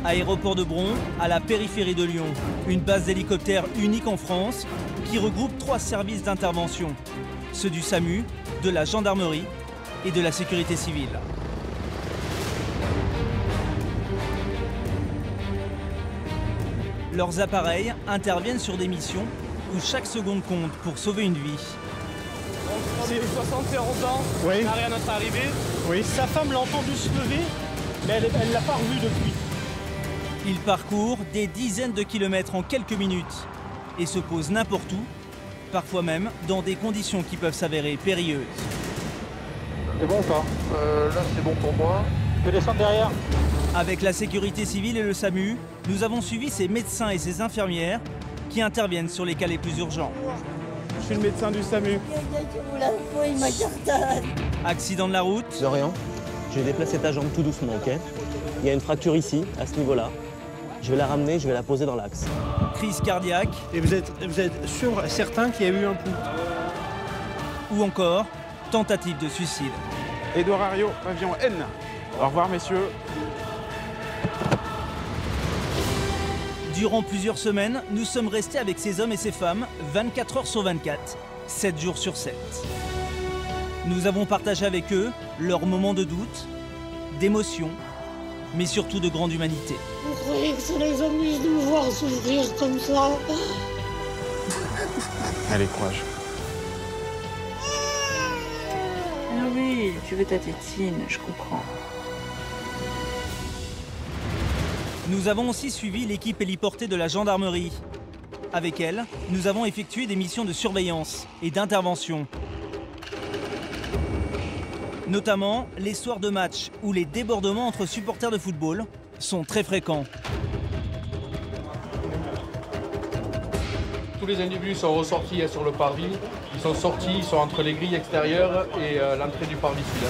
Aéroport de Bron, à la périphérie de Lyon. Une base d'hélicoptères unique en France qui regroupe 3 services d'intervention. Ceux du SAMU, de la gendarmerie et de la sécurité civile. Leurs appareils interviennent sur des missions où chaque seconde compte pour sauver une vie. C'est 71 ans, oui. On n'a rien à notre arrivée. Oui. Sa femme l'a entendu se lever, mais elle ne l'a pas revu depuis. Ils parcourent des dizaines de kilomètres en quelques minutes et se posent n'importe où, parfois même dans des conditions qui peuvent s'avérer périlleuses. C'est bon ou pas? Là c'est bon pour moi. Je peux descendre derrière? Avec la sécurité civile et le SAMU, nous avons suivi ces médecins et ces infirmières qui interviennent sur les cas les plus urgents. Je suis le médecin du SAMU. Accident de la route. Dorian, je vais déplacer ta jambe tout doucement, ok? Il y a une fracture ici, à ce niveau-là. Je vais la ramener, je vais la poser dans l'axe. Crise cardiaque. Et vous êtes sûr, certain qu'il y a eu un pouls? Ou encore tentative de suicide. Édouard Herriot, avion N. Au revoir, messieurs. Durant plusieurs semaines, nous sommes restés avec ces hommes et ces femmes 24 heures sur 24, 7 jours sur 7. Nous avons partagé avec eux leurs moments de doute, d'émotion, mais surtout de grande humanité. Vous croyez que ça les amuse de me voir souffrir comme ça? Allez, courage. Ah oui, tu veux ta tétine, je comprends. Nous avons aussi suivi l'équipe héliportée de la gendarmerie. Avec elle, nous avons effectué des missions de surveillance et d'intervention. Notamment les soirs de match où les débordements entre supporters de football sont très fréquents. Tous les individus sont ressortis sur le parvis. Ils sont sortis, ils sont entre les grilles extérieures et l'entrée du parvis sud.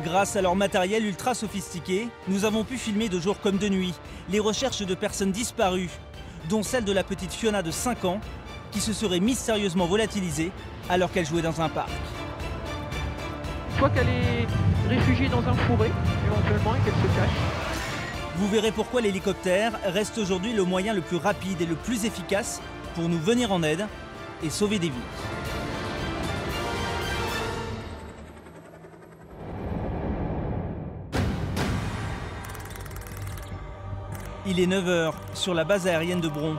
Grâce à leur matériel ultra sophistiqué, nous avons pu filmer de jour comme de nuit les recherches de personnes disparues, dont celle de la petite Fiona de 5 ans, qui se serait mystérieusement volatilisée alors qu'elle jouait dans un parc. Soit qu'elle est réfugiée dans un fourré, éventuellement, et qu'elle se cache. Vous verrez pourquoi l'hélicoptère reste aujourd'hui le moyen le plus rapide et le plus efficace pour nous venir en aide et sauver des vies. Il est 9 h sur la base aérienne de Bron.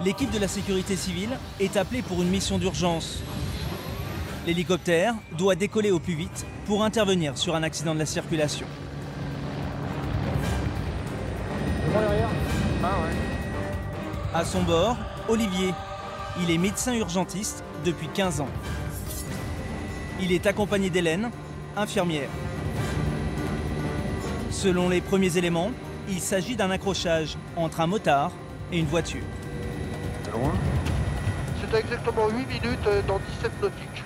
L'équipe de la sécurité civile est appelée pour une mission d'urgence. L'hélicoptère doit décoller au plus vite pour intervenir sur un accident de la circulation. À son bord, Olivier. Il est médecin urgentiste depuis 15 ans. Il est accompagné d'Hélène, infirmière. Selon les premiers éléments, il s'agit d'un accrochage entre un motard et une voiture. C'était exactement 8 minutes dans 17 nautiques.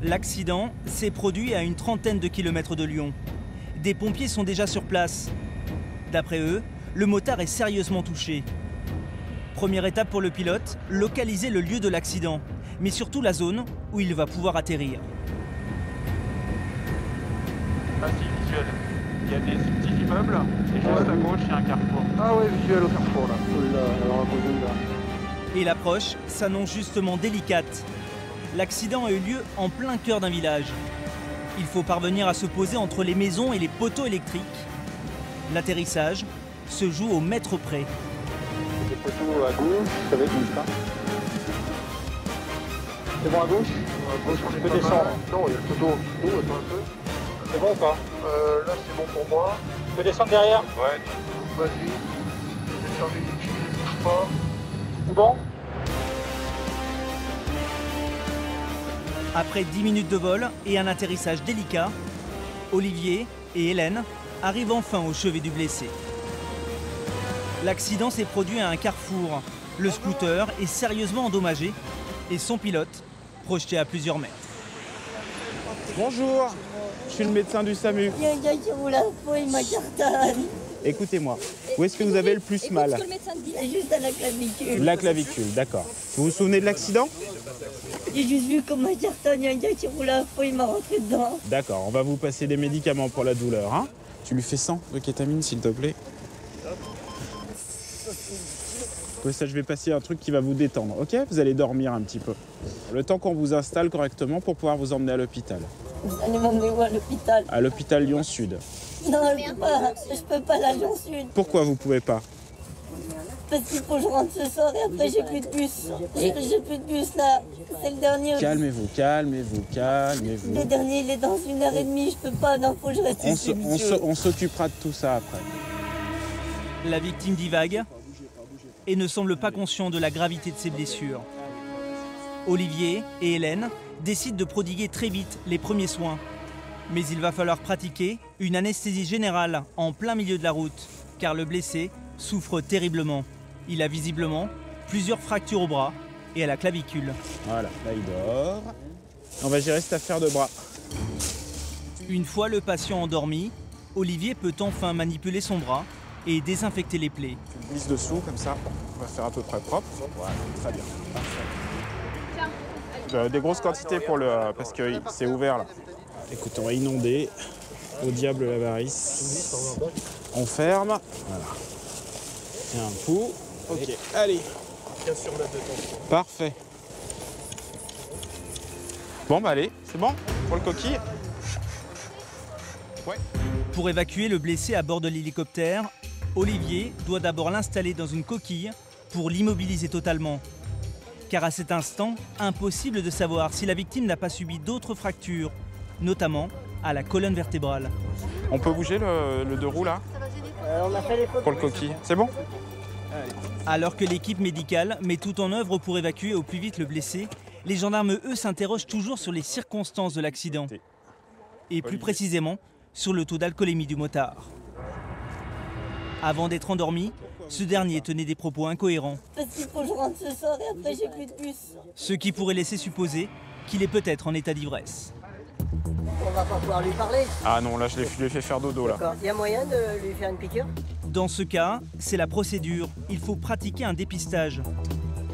L'accident s'est produit à une trentaine de kilomètres de Lyon. Des pompiers sont déjà sur place. D'après eux, le motard est sérieusement touché. Première étape pour le pilote, localiser le lieu de l'accident, mais surtout la zone où il va pouvoir atterrir. Facile visuel. Il y a des petits immeubles et juste à gauche, il y a un carrefour. Ah ouais, visuel au carrefour là. Et l'approche s'annonce justement délicate. L'accident a eu lieu en plein cœur d'un village. Il faut parvenir à se poser entre les maisons et les poteaux électriques. L'atterrissage se joue au mètre près. Les poteaux à gauche, ça va être juste, hein. C'est bon à gauche? À gauche, on Je est peux pas descendre. mal. Non, il y a le poteau en dessous, attends un peu. C'est bon ou pas? Là c'est bon pour moi. Je peux descendre derrière? Ouais. Vas-y. Descendez du pied, bouge pas. C'est bon? Après 10 minutes de vol et un atterrissage délicat, Olivier et Hélène arrivent enfin au chevet du blessé. L'accident s'est produit à un carrefour. Le scooter est sérieusement endommagé et son pilote projeté à plusieurs mètres. Bonjour, je suis le médecin du SAMU. Écoutez-moi, où est-ce que vous avez le plus mal? Juste à la clavicule. La clavicule, d'accord. Vous vous souvenez de l'accident? J'ai juste vu comme un gars qui roule à fond, il m'a rentré dedans. D'accord, on va vous passer des médicaments pour la douleur, hein? Tu lui fais 100 de kétamine, s'il te plaît. Oui, ça, je vais passer un truc qui va vous détendre, ok? Vous allez dormir un petit peu. Le temps qu'on vous installe correctement pour pouvoir vous emmener à l'hôpital. Vous allez m'emmener où à l'hôpital? À l'hôpital Lyon-Sud. Non, je peux pas aller à Lyon-Sud. Pourquoi vous pouvez pas? Parce qu'il faut que je rentre ce soir et après j'ai plus de bus. J'ai plus de bus là. C'est le dernier. Calmez-vous, calmez-vous, calmez-vous. Le dernier, il est dans 1h30. Je peux pas. Non, faut que je reste ici. On s'occupera de tout ça après. La victime divague et ne semble pas conscient de la gravité de ses blessures. Olivier et Hélène décident de prodiguer très vite les premiers soins. Mais il va falloir pratiquer une anesthésie générale en plein milieu de la route, car le blessé souffre terriblement. Il a visiblement plusieurs fractures au bras et à la clavicule. Voilà, là il dort. On va gérer cette affaire de bras. Une fois le patient endormi, Olivier peut enfin manipuler son bras et désinfecter les plaies. Tu glisses dessous comme ça, on va faire à peu près propre. Voilà, très bien. Parfait. Des grosses quantités pour parce que c'est ouvert là. Écoute, on va inonder. Au diable la varice. On ferme. Voilà. Et un coup. Ok, allez. Parfait. Bon bah allez, c'est bon pour le coquille. Ouais. Pour évacuer le blessé à bord de l'hélicoptère, Olivier doit d'abord l'installer dans une coquille pour l'immobiliser totalement. Car à cet instant, impossible de savoir si la victime n'a pas subi d'autres fractures, notamment à la colonne vertébrale. On peut bouger le deux roues là On a fait les photos. pour le coquille. C'est bon? Alors que l'équipe médicale met tout en œuvre pour évacuer au plus vite le blessé, les gendarmes, eux, s'interrogent toujours sur les circonstances de l'accident. Et plus précisément, sur le taux d'alcoolémie du motard. Avant d'être endormi, ce dernier tenait des propos incohérents. Parce qu'il faut que je rentre ce soir et après j'ai plus de bus. Ce qui pourrait laisser supposer qu'il est peut-être en état d'ivresse. On va pas pouvoir lui parler. Ah non, là je lui ai fait faire dodo là. Il y a moyen de lui faire une piqûre? Dans ce cas, c'est la procédure. Il faut pratiquer un dépistage.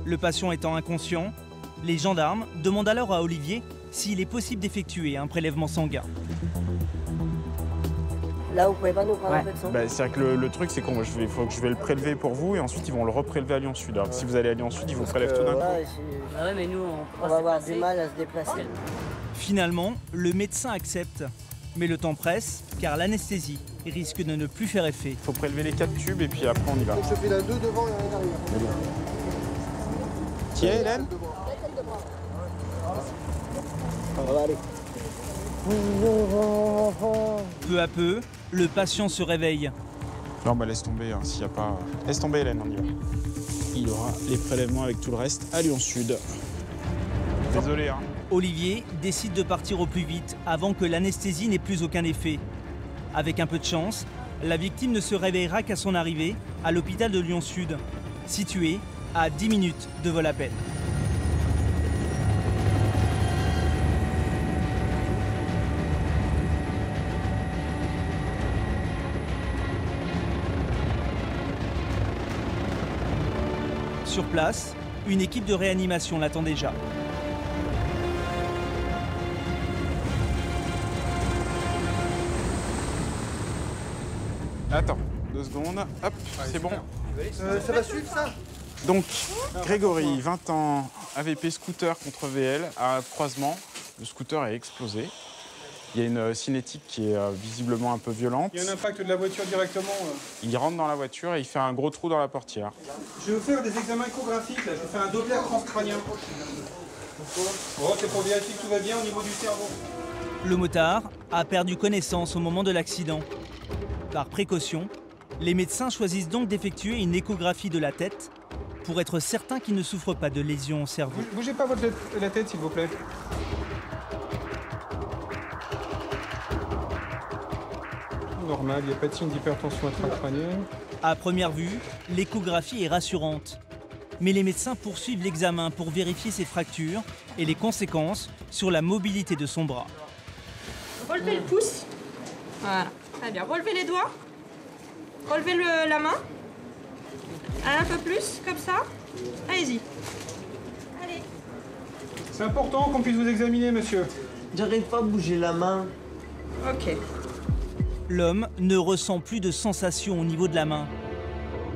Le patient étant inconscient, les gendarmes demandent alors à Olivier s'il est possible d'effectuer un prélèvement sanguin. Là, vous pouvez pas nous prendre un peu de sang? C'est-à-dire que le truc, c'est qu'il faut que je vais le prélever pour vous et ensuite ils vont le reprélever à Lyon-Sud. Alors si vous allez à Lyon-Sud, ils vous prélèvent tout d'un coup. Ah ouais, mais nous, on va avoir du mal à se déplacer. Finalement, le médecin accepte. Mais le temps presse, car l'anesthésie risque de ne plus faire effet. Il faut prélever les 4 tubes et puis après on y va. Je fais la 2 devant et un arrière. Tiens, Hélène? On va aller. Peu à peu, le patient se réveille. Non, bah laisse tomber, hein, s'il n'y a pas... Laisse tomber, Hélène, on y va. Il aura les prélèvements avec tout le reste à Lyon-Sud. Désolé, hein. Olivier décide de partir au plus vite avant que l'anesthésie n'ait plus aucun effet. Avec un peu de chance, la victime ne se réveillera qu'à son arrivée à l'hôpital de Lyon-Sud, situé à 10 minutes de vol à peine. Sur place, une équipe de réanimation l'attend déjà. Attends, 2 secondes. Hop, c'est bon. Ça va suivre ça? Donc, Grégory, 20 ans, AVP scooter contre VL à un croisement. Le scooter est explosé. Il y a une cinétique qui est visiblement un peu violente. Il y a un impact de la voiture directement. Il rentre dans la voiture et il fait un gros trou dans la portière. Je vais vous faire des examens échographiques. Là. Je vais faire un Doppler transcrânien. C'est pour vérifier que tout va bien au niveau du cerveau. Le motard a perdu connaissance au moment de l'accident. Par précaution, les médecins choisissent donc d'effectuer une échographie de la tête pour être certain qu'il ne souffre pas de lésions au cerveau. Bougez pas la tête, s'il vous plaît. Normal, il n'y a pas de signe d'hypertension intracrânienne. À première vue, l'échographie est rassurante. Mais les médecins poursuivent l'examen pour vérifier ses fractures et les conséquences sur la mobilité de son bras. Relevez le pouce. Voilà, très bien. Relevez les doigts. Relevez la main. Un peu plus, comme ça. Allez-y. Allez. C'est important qu'on puisse vous examiner, monsieur. J'arrive pas à bouger la main. Ok. L'homme ne ressent plus de sensation au niveau de la main.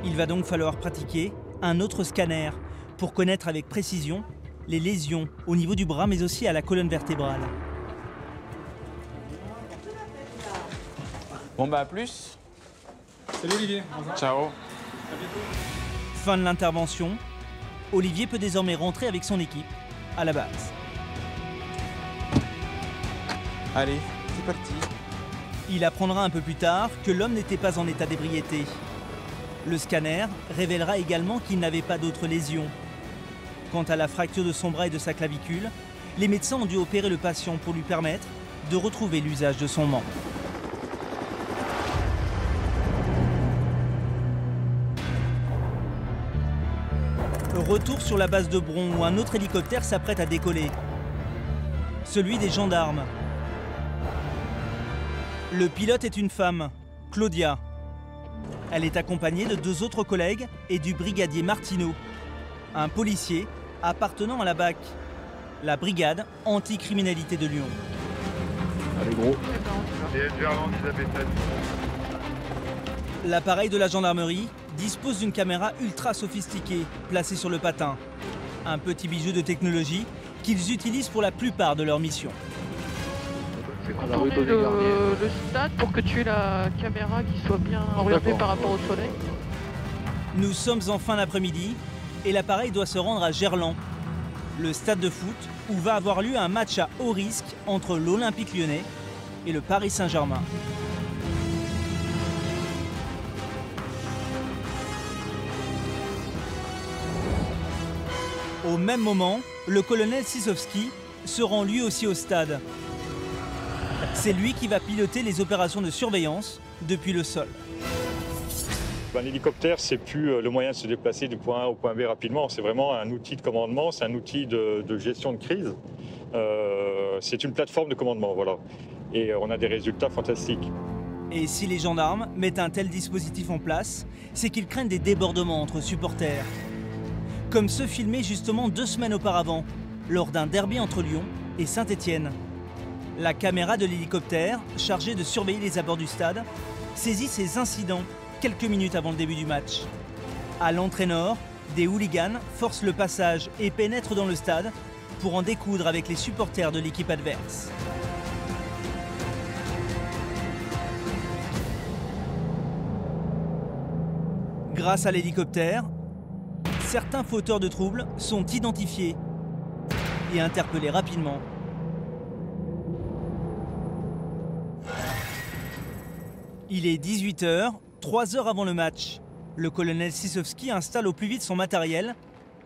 Il va donc falloir pratiquer un autre scanner pour connaître avec précision les lésions au niveau du bras mais aussi à la colonne vertébrale. Bon bah à plus. Salut Olivier. Ciao. Fin de l'intervention. Olivier peut désormais rentrer avec son équipe à la base. Allez, c'est parti. Il apprendra un peu plus tard que l'homme n'était pas en état d'ébriété. Le scanner révélera également qu'il n'avait pas d'autres lésions. Quant à la fracture de son bras et de sa clavicule, les médecins ont dû opérer le patient pour lui permettre de retrouver l'usage de son membre. Retour sur la base de Bron où un autre hélicoptère s'apprête à décoller. Celui des gendarmes. Le pilote est une femme, Claudia. Elle est accompagnée de 2 autres collègues et du brigadier Martineau, un policier appartenant à la BAC, la brigade anticriminalité de Lyon. Allez gros. L'appareil de la gendarmerie dispose d'une caméra ultra sophistiquée placée sur le patin. Un petit bijou de technologie qu'ils utilisent pour la plupart de leurs missions. Contourner le stade pour que tu aies la caméra qui soit bien orientée par rapport au soleil. Nous sommes en fin d'après-midi et l'appareil doit se rendre à Gerland, le stade de foot où va avoir lieu un match à haut risque entre l'Olympique Lyonnais et le Paris Saint-Germain. Au même moment, le colonel Sisowski se rend lui aussi au stade. C'est lui qui va piloter les opérations de surveillance depuis le sol. L'hélicoptère, c'est plus le moyen de se déplacer du point A au point B rapidement. C'est vraiment un outil de commandement, c'est un outil de gestion de crise. C'est une plateforme de commandement, voilà. Et on a des résultats fantastiques. Et si les gendarmes mettent un tel dispositif en place, c'est qu'ils craignent des débordements entre supporters. Comme ceux filmés justement 2 semaines auparavant, lors d'un derby entre Lyon et Saint-Étienne. La caméra de l'hélicoptère, chargée de surveiller les abords du stade, saisit ces incidents quelques minutes avant le début du match. À l'entrée nord, des hooligans forcent le passage et pénètrent dans le stade pour en découdre avec les supporters de l'équipe adverse. Grâce à l'hélicoptère, certains fauteurs de troubles sont identifiés et interpellés rapidement. Il est 18h, 3 heures avant le match. Le colonel Sisowski installe au plus vite son matériel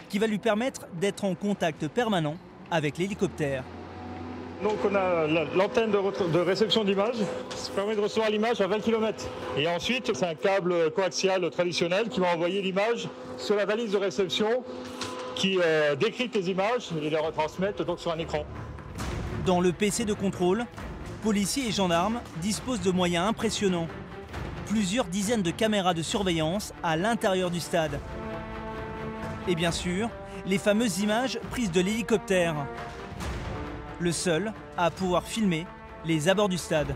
qui va lui permettre d'être en contact permanent avec l'hélicoptère. Donc on a l'antenne de réception d'image, ça permet de recevoir l'image à 20 km. Et ensuite, c'est un câble coaxial traditionnel qui va envoyer l'image sur la valise de réception qui décrypte les images et les retransmettent donc sur un écran. Dans le PC de contrôle, policiers et gendarmes disposent de moyens impressionnants. Plusieurs dizaines de caméras de surveillance à l'intérieur du stade. Et bien sûr, les fameuses images prises de l'hélicoptère. Le seul à pouvoir filmer les abords du stade.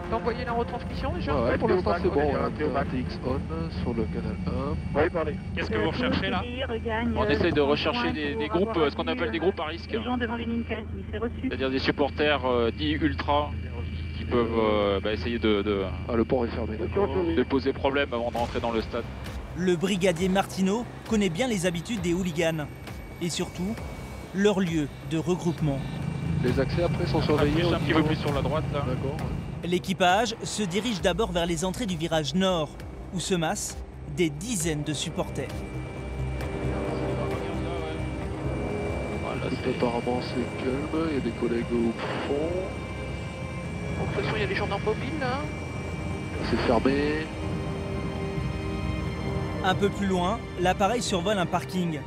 Tu as envoyé la retransmission déjà? Ouais, pour l'instant c'est bon, TX on sur le canal 1. Oui, parlez. Qu'est-ce que vous recherchez là? On essaye de rechercher des groupes, ce qu'on appelle des groupes à risque. C'est-à-dire des supporters dits ultra qui peuvent essayer de le port est fermé, de poser problème avant de rentrer dans le stade. Le brigadier Martineau connaît bien les habitudes des hooligans et surtout leur lieu de regroupement. Les accès après sont surveillés. Un petit peu plus sur la droite là. D'accord. L'équipage se dirige d'abord vers les entrées du virage nord, où se massent des dizaines de supporters. Voilà, apparemment c'est calme, il y a des collègues au fond. Bon, de toute façon, il y a des gendarmes mobiles là. C'est fermé. Un peu plus loin, l'appareil survole un parking,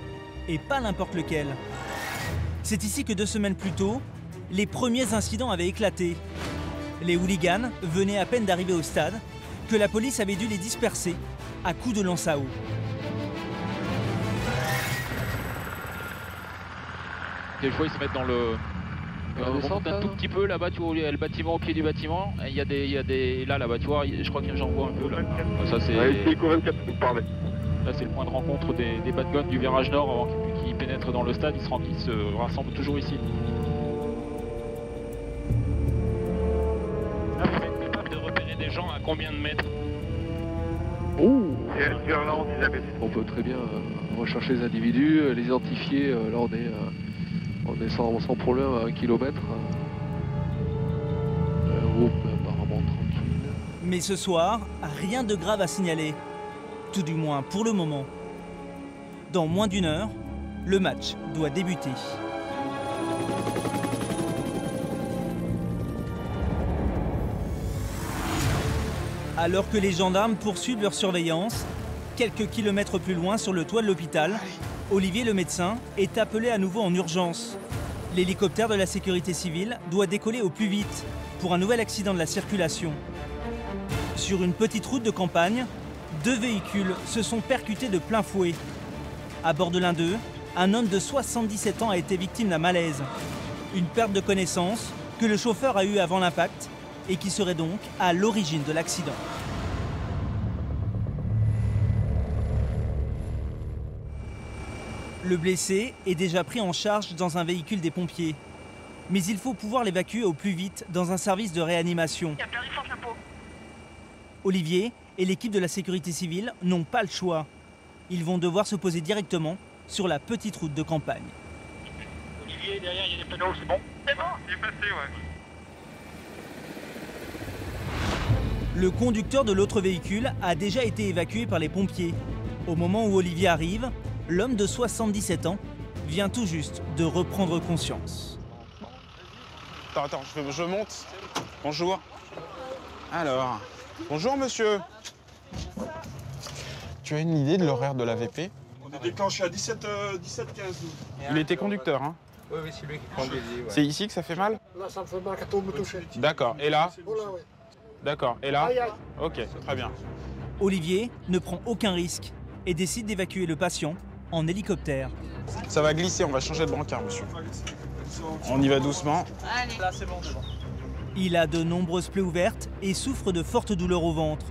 et pas n'importe lequel. C'est ici que 2 semaines plus tôt, les premiers incidents avaient éclaté. Les hooligans venaient à peine d'arriver au stade, que la police avait dû les disperser à coups de lance à eau. Des fois ils se mettent On remonte un tout petit peu là-bas, tu vois, il y a le bâtiment au pied du bâtiment. Il y a des là, tu vois, je crois que j'en vois un peu là. Ça c'est. Là c'est le point de rencontre des bad guns du virage nord avant qu'ils pénètrent dans le stade. Ils se rassemblent toujours ici. Là vous êtes capable de repérer des gens à combien de mètres? On peut très bien rechercher les individus, les identifier. Là on est sans problème à 1 km. Apparemment tranquille. Mais ce soir, rien de grave à signaler. Tout du moins pour le moment. Dans moins d'1 heure, le match doit débuter. Alors que les gendarmes poursuivent leur surveillance, quelques kilomètres plus loin sur le toit de l'hôpital, Olivier le médecin est appelé à nouveau en urgence. L'hélicoptère de la sécurité civile doit décoller au plus vite pour un nouvel accident de la circulation. Sur une petite route de campagne, 2 véhicules se sont percutés de plein fouet. À bord de l'un d'eux, un homme de 77 ans a été victime d'un malaise. Une perte de connaissance que le chauffeur a eue avant l'impact et qui serait donc à l'origine de l'accident. Le blessé est déjà pris en charge dans un véhicule des pompiers. Mais il faut pouvoir l'évacuer au plus vite dans un service de réanimation. Olivier et l'équipe de la sécurité civile n'ont pas le choix. Ils vont devoir se poser directement sur la petite route de campagne. Olivier, derrière, il y a des panneaux, c'est bon? C'est bon, c'est passé, ouais. Le conducteur de l'autre véhicule a déjà été évacué par les pompiers. Au moment où Olivier arrive, l'homme de 77 ans vient tout juste de reprendre conscience. Attends, je monte. Bonjour. Alors, bonjour monsieur. Tu as une idée de l'horaire de l'AVP? On est déclenché à 17h15. Il était conducteur, hein? Oui, c'est lui qui conduit. Ouais. C'est ici que ça fait mal? Là, ça me fait mal quand on me touche. D'accord. Et là? Oh là, ouais. D'accord. Et là? Aïe, aïe. Ok, très bien. Olivier ne prend aucun risque et décide d'évacuer le patient en hélicoptère. Ça va glisser, on va changer de brancard, monsieur. On y va doucement. Allez. Là, c'est bon. Il a de nombreuses plaies ouvertes et souffre de fortes douleurs au ventre.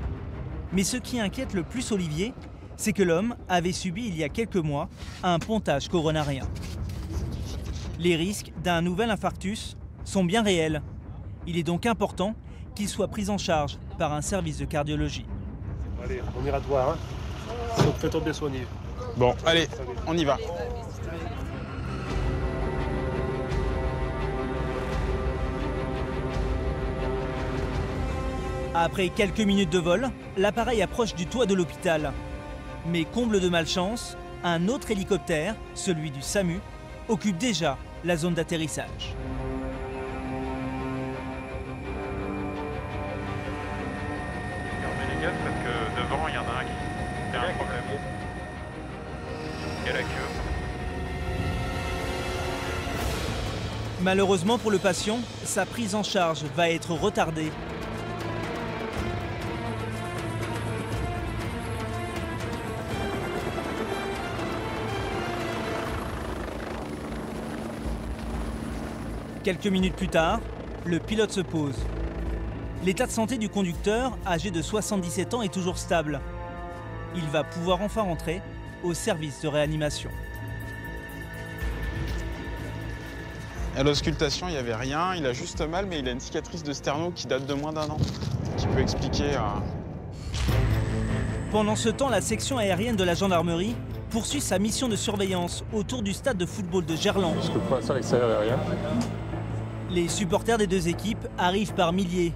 Mais ce qui inquiète le plus Olivier, c'est que l'homme avait subi il y a quelques mois un pontage coronarien. Les risques d'un nouvel infarctus sont bien réels. Il est donc important qu'il soit pris en charge par un service de cardiologie. Allez, on ira te voir. Hein. Donc fais-toi bien soigner. Bon, allez, on y va. Après quelques minutes de vol, l'appareil approche du toit de l'hôpital. Mais comble de malchance, un autre hélicoptère, celui du SAMU, occupe déjà la zone d'atterrissage. Fermez les gaz parce que devant il y en a un qui a un problème. Il y a la queue. Malheureusement pour le patient, sa prise en charge va être retardée. Quelques minutes plus tard, le pilote se pose. L'état de santé du conducteur, âgé de 77 ans, est toujours stable. Il va pouvoir enfin rentrer au service de réanimation. À l'auscultation, il n'y avait rien. Il a juste mal, mais il a une cicatrice de sterno qui date de moins d'1 an. Qui peut expliquer... Pendant ce temps, la section aérienne de la gendarmerie poursuit sa mission de surveillance autour du stade de football de Gerland. Parce que pour l'instant, l'extérieur est rien. Les supporters des deux équipes arrivent par milliers.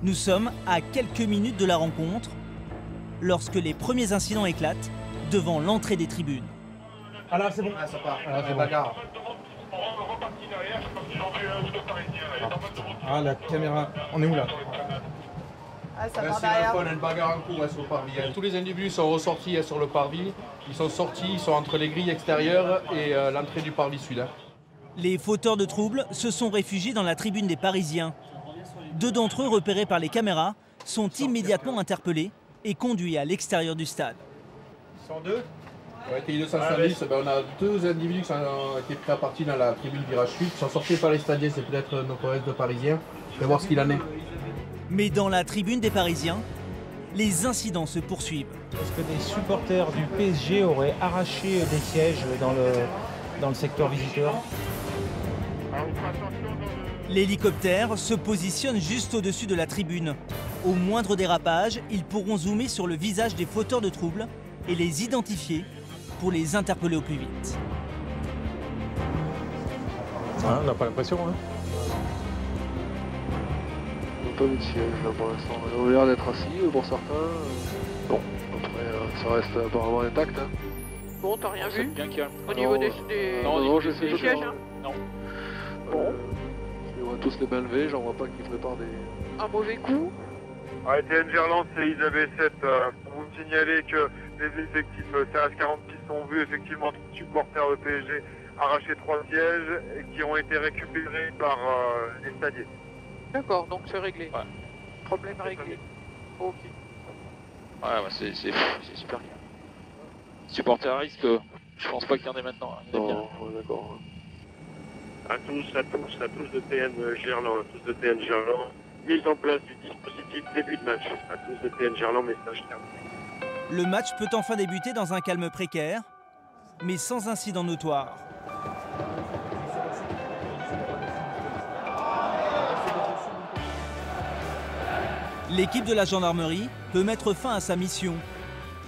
Nous sommes à quelques minutes de la rencontre lorsque les premiers incidents éclatent devant l'entrée des tribunes. Ah là, c'est bon. Ah, ça part. Ah, c'est bagarre. Ah, la caméra. On est où là? Ah, ça Ouais, part c'est derrière. on a une bagarre en cours sur le parvis. Tous les individus sont ressortis sur le parvis. Ils sont sortis, ils sont entre les grilles extérieures et l'entrée du parvis sud. Les fauteurs de troubles se sont réfugiés dans la tribune des Parisiens. 2 d'entre eux, repérés par les caméras, sont immédiatement interpellés et conduits à l'extérieur du stade. 102. Ouais, TI 270, on a 2 individus qui ont été pris à partie dans la tribune virage sud, qui sont sortis par les stadiers, c'est peut-être nos collègues de Parisiens. Je vais voir ce qu'il en est. Mais dans la tribune des Parisiens, les incidents se poursuivent. Est-ce que des supporters du PSG auraient arraché des sièges dans le secteur visiteur? L'hélicoptère se positionne juste au-dessus de la tribune. Au moindre dérapage, ils pourront zoomer sur le visage des fauteurs de troubles et les identifier pour les interpeller au plus vite. Ah, on n'a pas l'impression, hein. On n'a pas vu de siège là pour l'instant. On a l'air d'être assis pour certains. Bon, après ça reste apparemment intact. Hein. Bon, t'as rien vu Bien calme. au niveau des sièges hein? Non. Bon. Ils vont tous les mains levées, j'en vois pas qui préparent des... Un mauvais coup. TN Gerland, c'est ISAB7. Pour vous signaler que les effectifs CRS-46 ont vu effectivement 3 supporters de PSG arracher 3 sièges et qui ont été récupérés par les stadiers. D'accord, donc c'est réglé. Ouais. Problème réglé. Ok. Ouais, bah c'est super bien. Supporter à risque, je pense pas qu'il y en ait maintenant. Hein. Non, d'accord. À tous de TN Gerland, mise en place du dispositif début de match. À tous de TN Gerland, message terminé. Le match peut enfin débuter dans un calme précaire, mais sans incident notoire. L'équipe de la gendarmerie peut mettre fin à sa mission.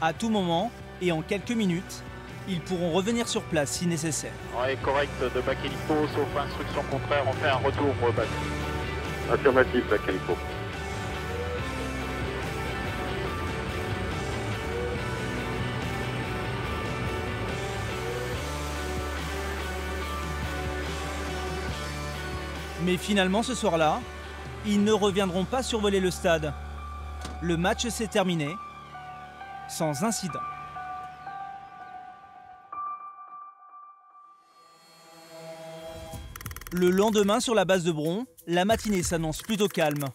À tout moment et en quelques minutes, ils pourront revenir sur place si nécessaire. Ouais, correct de Bakelipo, sauf instruction contraire, on fait un retour au bac. Affirmatif, Bakelipo. Mais finalement, ce soir-là, ils ne reviendront pas survoler le stade. Le match s'est terminé sans incident. Le lendemain, sur la base de Bron, la matinée s'annonce plutôt calme.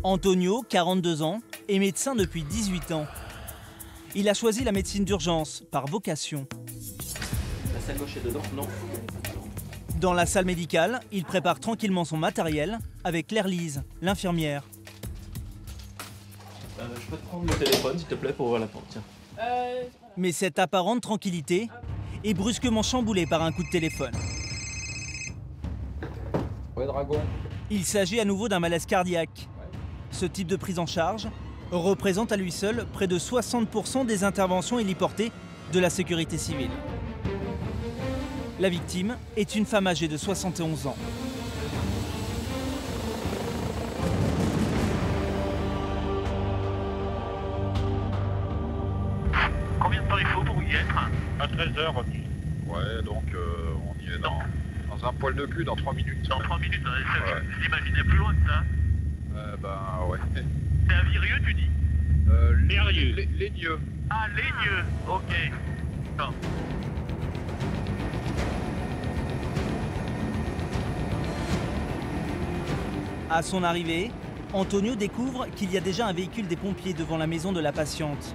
Antonio, 42 ans, est médecin depuis 18 ans. Il a choisi la médecine d'urgence par vocation. La salle gauche est dedans? Non. Dans la salle médicale, il prépare tranquillement son matériel avec Claire Lise, l'infirmière. Je peux te prendre mon téléphone, s'il te plaît, pour ouvrir la porte. Tiens. Mais cette apparente tranquillité est brusquement chamboulée par un coup de téléphone. Ouais, Dragon. Il s'agit à nouveau d'un malaise cardiaque. Ce type de prise en charge représente à lui seul près de 60% des interventions héliportées de la sécurité civile. La victime est une femme âgée de 71 ans. Combien de temps il faut pour y être? À 13h. Ouais, donc on y est dans un poil de cul dans 3 minutes. Dans 3 minutes, vous imaginez plus loin que ça? Ben ouais. C'est à Virieux, tu dis? Lénieux. Ah, Lénieux, ok. Non. À son arrivée, Antonio découvre qu'il y a déjà un véhicule des pompiers devant la maison de la patiente.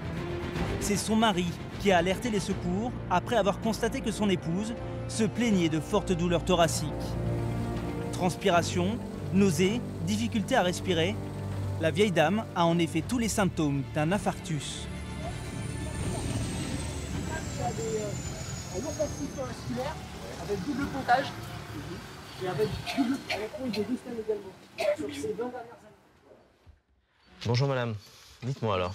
C'est son mari qui a alerté les secours après avoir constaté que son épouse se plaignait de fortes douleurs thoraciques. Transpiration, nausées, difficulté à respirer. La vieille dame a en effet tous les symptômes d'un infarctus. Un lourd passif vasculaire avec double pontage et avec une de Gustin également sur ces 20 dernières années. Bonjour madame, dites-moi alors.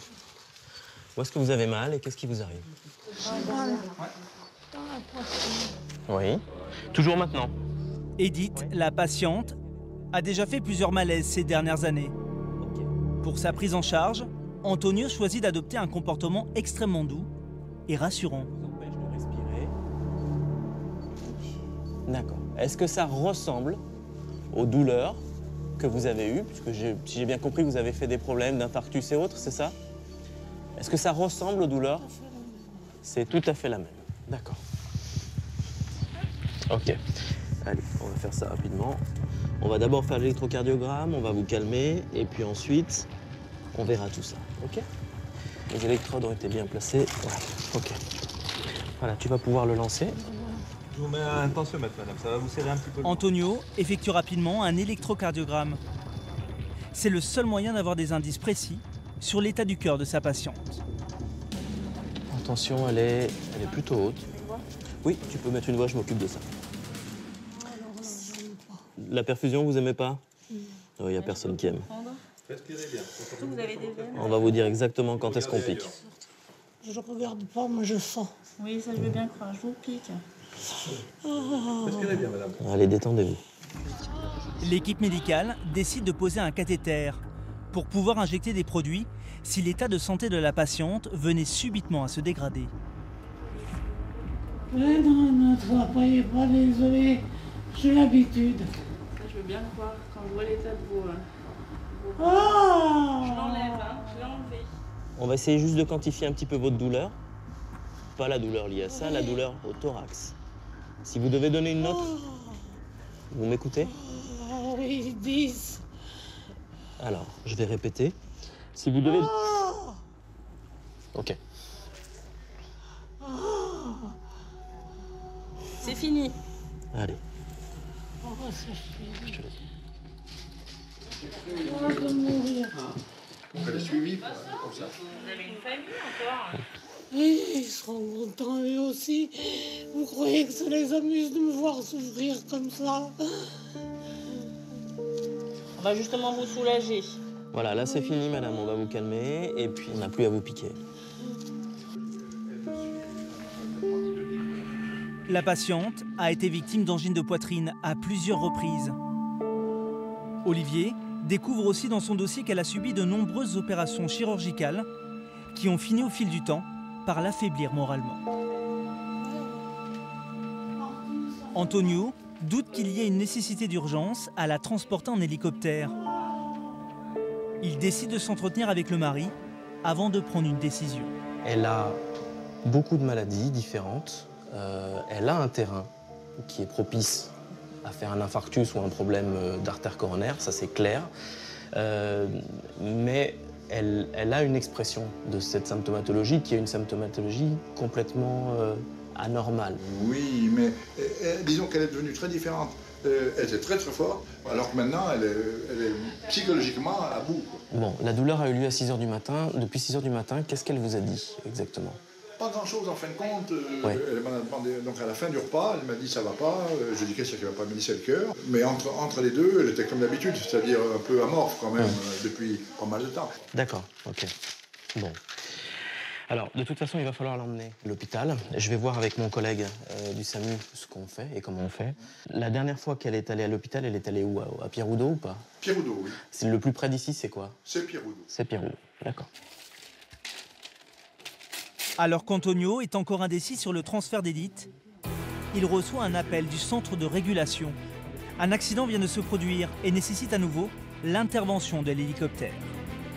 Où est-ce que vous avez mal et qu'est-ce qui vous arrive? Oui. Toujours maintenant? Edith, la patiente, a déjà fait plusieurs malaises ces dernières années. Pour sa prise en charge, Antonio choisit d'adopter un comportement extrêmement doux et rassurant. D'accord. Est-ce que ça ressemble aux douleurs que vous avez eues? Puisque si j'ai bien compris, vous avez fait des problèmes d'infarctus et autres, c'est ça? Est-ce que ça ressemble aux douleurs? C'est tout à fait la même. D'accord. Ok. Allez, on va faire ça rapidement. On va d'abord faire l'électrocardiogramme, on va vous calmer, et puis ensuite, on verra tout ça. Ok? Les électrodes ont été bien placées. Voilà, ok. Voilà, tu vas pouvoir le lancer. Je vous mets un tensiomètre, madame, ça va vous serrer un petit peu. Antonio effectue rapidement un électrocardiogramme. C'est le seul moyen d'avoir des indices précis sur l'état du cœur de sa patiente. La tension, elle est plutôt haute. Oui, tu peux mettre une voix, je m'occupe de ça. La perfusion, vous aimez pas? Il n'y a personne qui aime. Respirez bien. Vous avez des veines. On va vous dire exactement quand est-ce qu'on pique. Je regarde pas, moi je sens. Oui, ça je veux bien croire, je vous pique. Respirez bien, madame. Allez, détendez-vous. L'équipe médicale décide de poser un cathéter pour pouvoir injecter des produits si l'état de santé de la patiente venait subitement à se dégrader. Mais non, ne sois pas désolé, j'ai l'habitude. Ça je veux bien croire, quand je vois l'état de vos... Ah! Je l'enlève, hein, je l'ai enlevé. On va essayer juste de quantifier un petit peu votre douleur. Pas la douleur liée à ça, la douleur au thorax. Si vous devez donner une note, vous m'écoutez? Ah oui, 10. Alors, je vais répéter. Si vous devez... Ok. C'est fini. Allez. Oh, c'est fini. Je te laisse. Oh, de mourir. On fait le suivi, comme ça. Vous avez une famille encore? Oui, ils seront contents eux aussi. Vous croyez que ça les amuse de me voir souffrir comme ça? On va justement vous soulager. Voilà, là c'est fini, madame. On va vous calmer et puis on n'a plus à vous piquer. La patiente a été victime d'angine de poitrine à plusieurs reprises. Olivier découvre aussi dans son dossier qu'elle a subi de nombreuses opérations chirurgicales qui ont fini au fil du temps par l'affaiblir moralement. Antonio doute qu'il y ait une nécessité d'urgence à la transporter en hélicoptère. Il décide de s'entretenir avec le mari avant de prendre une décision. Elle a beaucoup de maladies différentes. Elle a un terrain qui est propice à faire un infarctus ou un problème d'artère coronaire, ça c'est clair. Mais elle a une expression de cette symptomatologie qui est une symptomatologie complètement anormale. Oui, mais disons qu'elle est devenue très différente. Elle était très très forte, alors que maintenant elle est psychologiquement à bout. Bon, la douleur a eu lieu à 6 h du matin. Depuis 6 h du matin, qu'est-ce qu'elle vous a dit exactement? Pas grand-chose en fin de compte. Ouais. Elle m'a demandé, donc à la fin du repas, elle m'a dit ça va pas. Je dis qu'est-ce qui va pas, elle m'a dit c'est le cœur. Mais entre les deux, elle était comme d'habitude, c'est-à-dire un peu amorphe quand même depuis pas mal de temps. D'accord, ok. Bon. Alors, de toute façon, il va falloir l'emmener à l'hôpital. Je vais voir avec mon collègue du SAMU ce qu'on fait et comment on fait. La dernière fois qu'elle est allée à l'hôpital, elle est allée où? À Pierre-Oudot ou pas? Pierre-Oudot, oui. C'est le plus près d'ici, c'est quoi? C'est Pierre-Oudot. C'est Pierre-Oudot, d'accord. Alors qu'Antonio est encore indécis sur le transfert d'Edith, il reçoit un appel du centre de régulation. Un accident vient de se produire et nécessite à nouveau l'intervention de l'hélicoptère.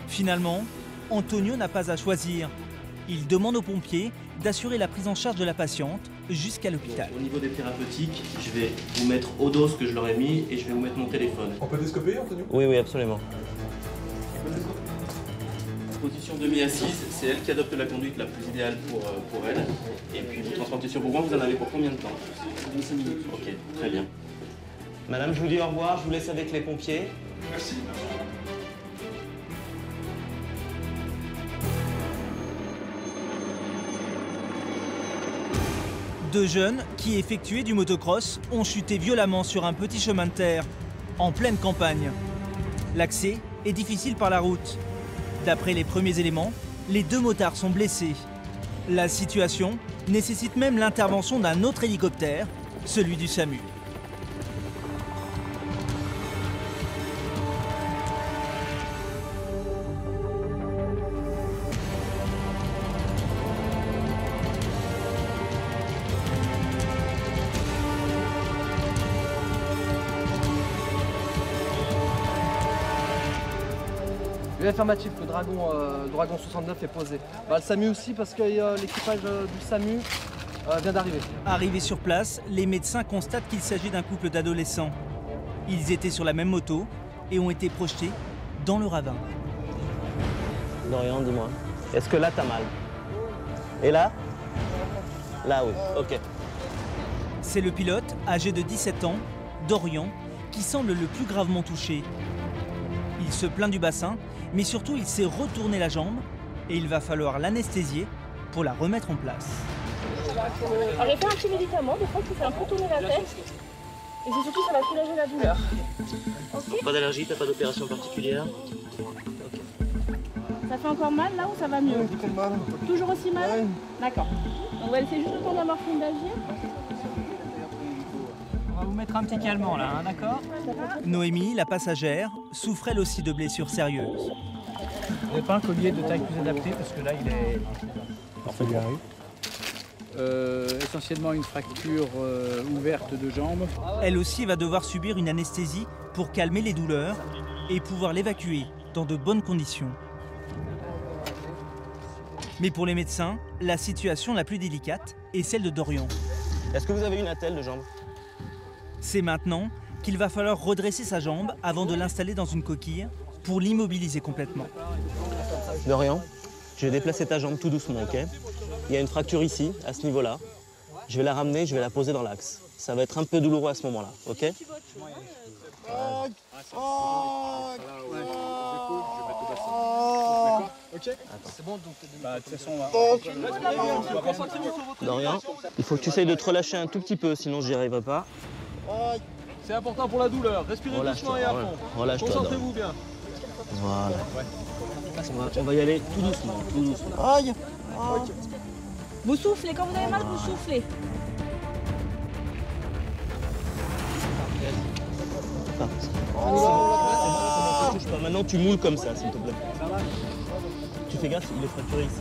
Finalement, Antonio n'a pas à choisir. Il demande aux pompiers d'assurer la prise en charge de la patiente jusqu'à l'hôpital. Au niveau des thérapeutiques, je vais vous mettre au dos ce que je leur ai mis et je vais vous mettre mon téléphone. On peut déscoper, Antonio? Oui, oui, absolument. Position demi-assise, c'est elle qui adopte la conduite la plus idéale pour elle. Et puis vous transportez sur Bourgoin, vous en avez pour combien de temps? 5 minutes. Ok, très bien. Madame, je vous dis au revoir, je vous laisse avec les pompiers. Merci. Deux jeunes qui effectuaient du motocross ont chuté violemment sur un petit chemin de terre, en pleine campagne. L'accès est difficile par la route. D'après les premiers éléments, les deux motards sont blessés. La situation nécessite même l'intervention d'un autre hélicoptère, celui du SAMU. Affirmatif, le Dragon 69 est posé. Le SAMU aussi parce que l'équipage du SAMU vient d'arriver. Arrivés sur place, les médecins constatent qu'il s'agit d'un couple d'adolescents. Ils étaient sur la même moto et ont été projetés dans le ravin. Dorian, dis-moi. Est-ce que là, t'as mal? Et là? Là, oui. Ok. C'est le pilote, âgé de 17 ans, Dorian, qui semble le plus gravement touché. Il se plaint du bassin, mais surtout il s'est retourné la jambe et il va falloir l'anesthésier pour la remettre en place. Arrêtez un petit médicament, des fois qui fait un peu tourner la tête. Et c'est surtout ça va soulager la douleur. Okay. Pas d'allergie, t'as pas d'opération particulière? Ça fait encore mal là ou ça va mieux? Toujours aussi mal? Ouais. D'accord. On va laisser juste le temps de la morphine d'agir. On va vous mettre un petit calmant là, hein, d'accord? Noémie, la passagère, souffre elle aussi de blessures sérieuses. Vous n'avez pas un collier de taille plus adapté parce que là il est... Ça lui arrive. Essentiellement une fracture ouverte de jambe. Elle aussi va devoir subir une anesthésie pour calmer les douleurs et pouvoir l'évacuer dans de bonnes conditions. Mais pour les médecins, la situation la plus délicate est celle de Dorian. Est-ce que vous avez une attelle de jambe? C'est maintenant qu'il va falloir redresser sa jambe avant de l'installer dans une coquille pour l'immobiliser complètement. Dorian, je vais déplacer ta jambe tout doucement, ok? Il y a une fracture ici, à ce niveau-là. Je vais la ramener, je vais la poser dans l'axe. Ça va être un peu douloureux à ce moment-là, ok? Ok. C'est bon, donc de toute façon, Dorian, il faut que tu essayes de te relâcher un tout petit peu, sinon j'y arriverai pas. C'est important pour la douleur. Respirez doucement et à fond. Concentrez-vous bien. Voilà. On va y aller tout doucement, tout doucement. Aïe. Vous soufflez, quand vous avez mal, vous soufflez. Maintenant tu moules comme ça, s'il te plaît. Tu fais gaffe, il est fracturé ici.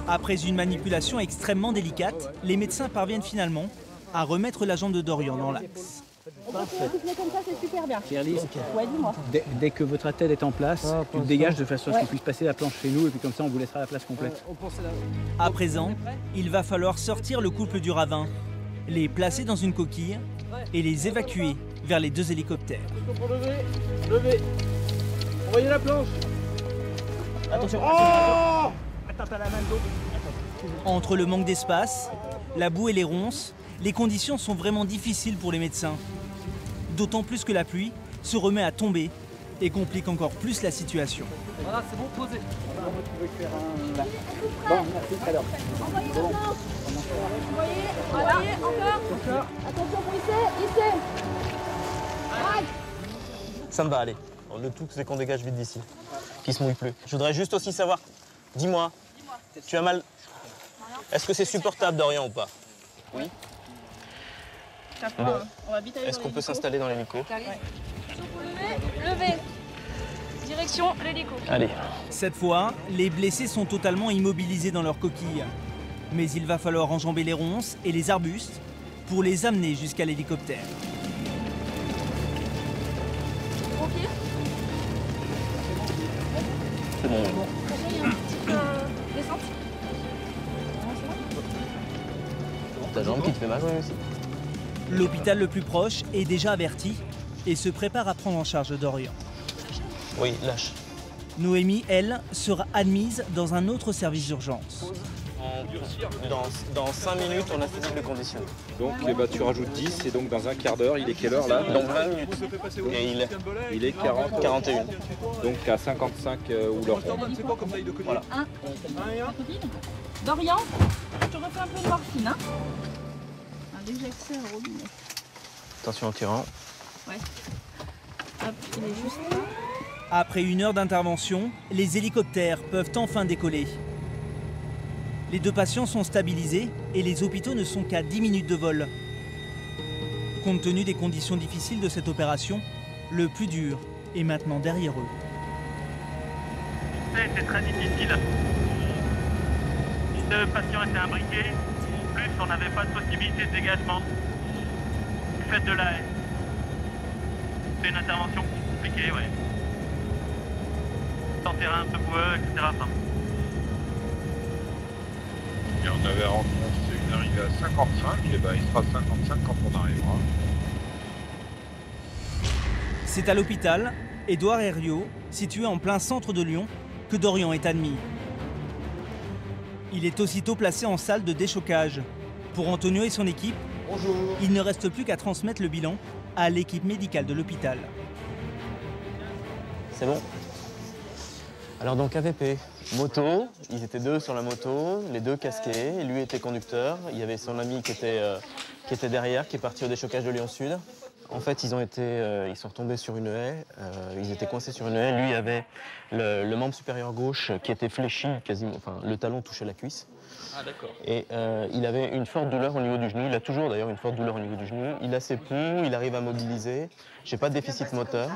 Après une manipulation extrêmement délicate, les médecins parviennent finalement à remettre la jambe de Dorian dans l'axe. Parfait. Comme ça, c'est super bien. Pierre-Lise, ouais, dis-moi. Dès que votre attelle est en place, tu te dégages de façon à ce qu'on puisse passer la planche chez nous et puis comme ça on vous laissera la place complète. À présent, il va falloir sortir le couple du ravin, les placer dans une coquille et les évacuer vers les 2 hélicoptères. Levez. Envoyez la planche. Attention. Attends, t'as la main de dos. Entre le manque d'espace, la boue et les ronces, les conditions sont vraiment difficiles pour les médecins. D'autant plus que la pluie se remet à tomber et complique encore plus la situation. Voilà, c'est bon, posez. Bon, merci, alors. Envoyez la planche. Envoyez, encore. Attention, hissez. Ça me va, aller. Le tout, c'est qu'on dégage vite d'ici, qu'il se mouille plus. Je voudrais juste aussi savoir, dis-moi, tu as mal? Est-ce que c'est supportable, Dorian, ou pas? Oui. Bon. Est-ce qu'on peut s'installer dans l'hélico? Levez. Direction l'hélico. Allez. Cette fois, les blessés sont totalement immobilisés dans leur coquille. Mais il va falloir enjamber les ronces et les arbustes pour les amener jusqu'à l'hélicoptère. Ok. C'est bon. Il y a une petite descente. Ta jambe qui te fait mal, oui, aussi. L'hôpital le plus proche est déjà averti et se prépare à prendre en charge Dorian. Oui, lâche. Noémie, elle, sera admise dans un autre service d'urgence. Dans 5 minutes, on a fini le conditionnement. Donc tu rajoutes 10 et donc dans un quart d'heure, il est quelle heure là? Dans 20 minutes. Et il est 41. Donc à 55 ou l'heure. Voilà. Dorian, je te refais un peu de morphine, hein? Un léger accès au robinet. Attention au tirant. Ouais. Hop, il est juste là. Après 1 heure d'intervention, les hélicoptères peuvent enfin décoller. Les 2 patients sont stabilisés et les hôpitaux ne sont qu'à 10 minutes de vol. Compte tenu des conditions difficiles de cette opération, le plus dur est maintenant derrière eux. C'est très difficile. Si le patient était imbriqué, en plus on n'avait pas de possibilité de dégagement du fait de la haie. C'est une intervention compliquée, ouais. Sans terrain un peu boueux, etc. Enfin. Et on avait rencontré une arrivée à 55, et ben il sera 55 quand on arrivera. C'est à l'hôpital Édouard Herriot, situé en plein centre de Lyon, que Dorian est admis. Il est aussitôt placé en salle de déchocage. Pour Antonio et son équipe, il ne reste plus qu'à transmettre le bilan à l'équipe médicale de l'hôpital. C'est bon. Alors donc AVP, moto, ils étaient 2 sur la moto, les 2 casqués, lui était conducteur, il y avait son ami qui était derrière, qui est parti au déchocage de Lyon Sud. En fait, ils sont retombés sur une haie, ils étaient coincés sur une haie, lui avait le membre supérieur gauche qui était fléchi, quasiment, enfin le talon touchait la cuisse. Ah d'accord. Et il avait une forte douleur au niveau du genou, il a toujours d'ailleurs une forte douleur au niveau du genou, il a ses poux, il arrive à mobiliser, j'ai pas de déficit moteur.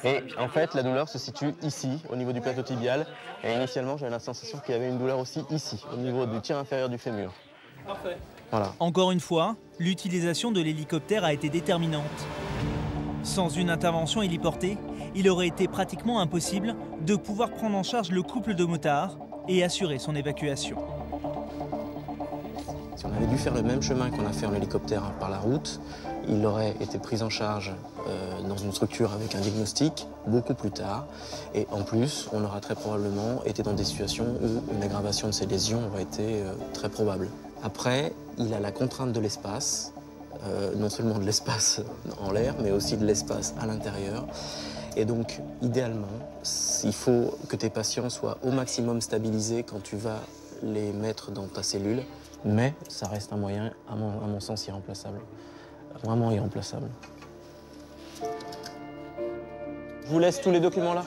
Et en fait, la douleur se situe ici, au niveau du plateau tibial. Et initialement, j'avais la sensation qu'il y avait une douleur aussi ici, au niveau du tiers inférieur du fémur. Parfait. Voilà. Encore une fois, l'utilisation de l'hélicoptère a été déterminante. Sans une intervention héliportée, il aurait été pratiquement impossible de pouvoir prendre en charge le couple de motards et assurer son évacuation. Si on avait dû faire le même chemin qu'on a fait en hélicoptère par la route, il aurait été pris en charge dans une structure avec un diagnostic beaucoup plus tard. Et en plus, on aura très probablement été dans des situations où une aggravation de ses lésions aurait été très probable. Après, il a la contrainte de l'espace, non seulement de l'espace en l'air, mais aussi de l'espace à l'intérieur. Et donc, idéalement, il faut que tes patients soient au maximum stabilisés quand tu vas les mettre dans ta cellule. Mais ça reste un moyen, à mon sens, irremplaçable. Vraiment irremplaçable. Je vous laisse tous les documents là?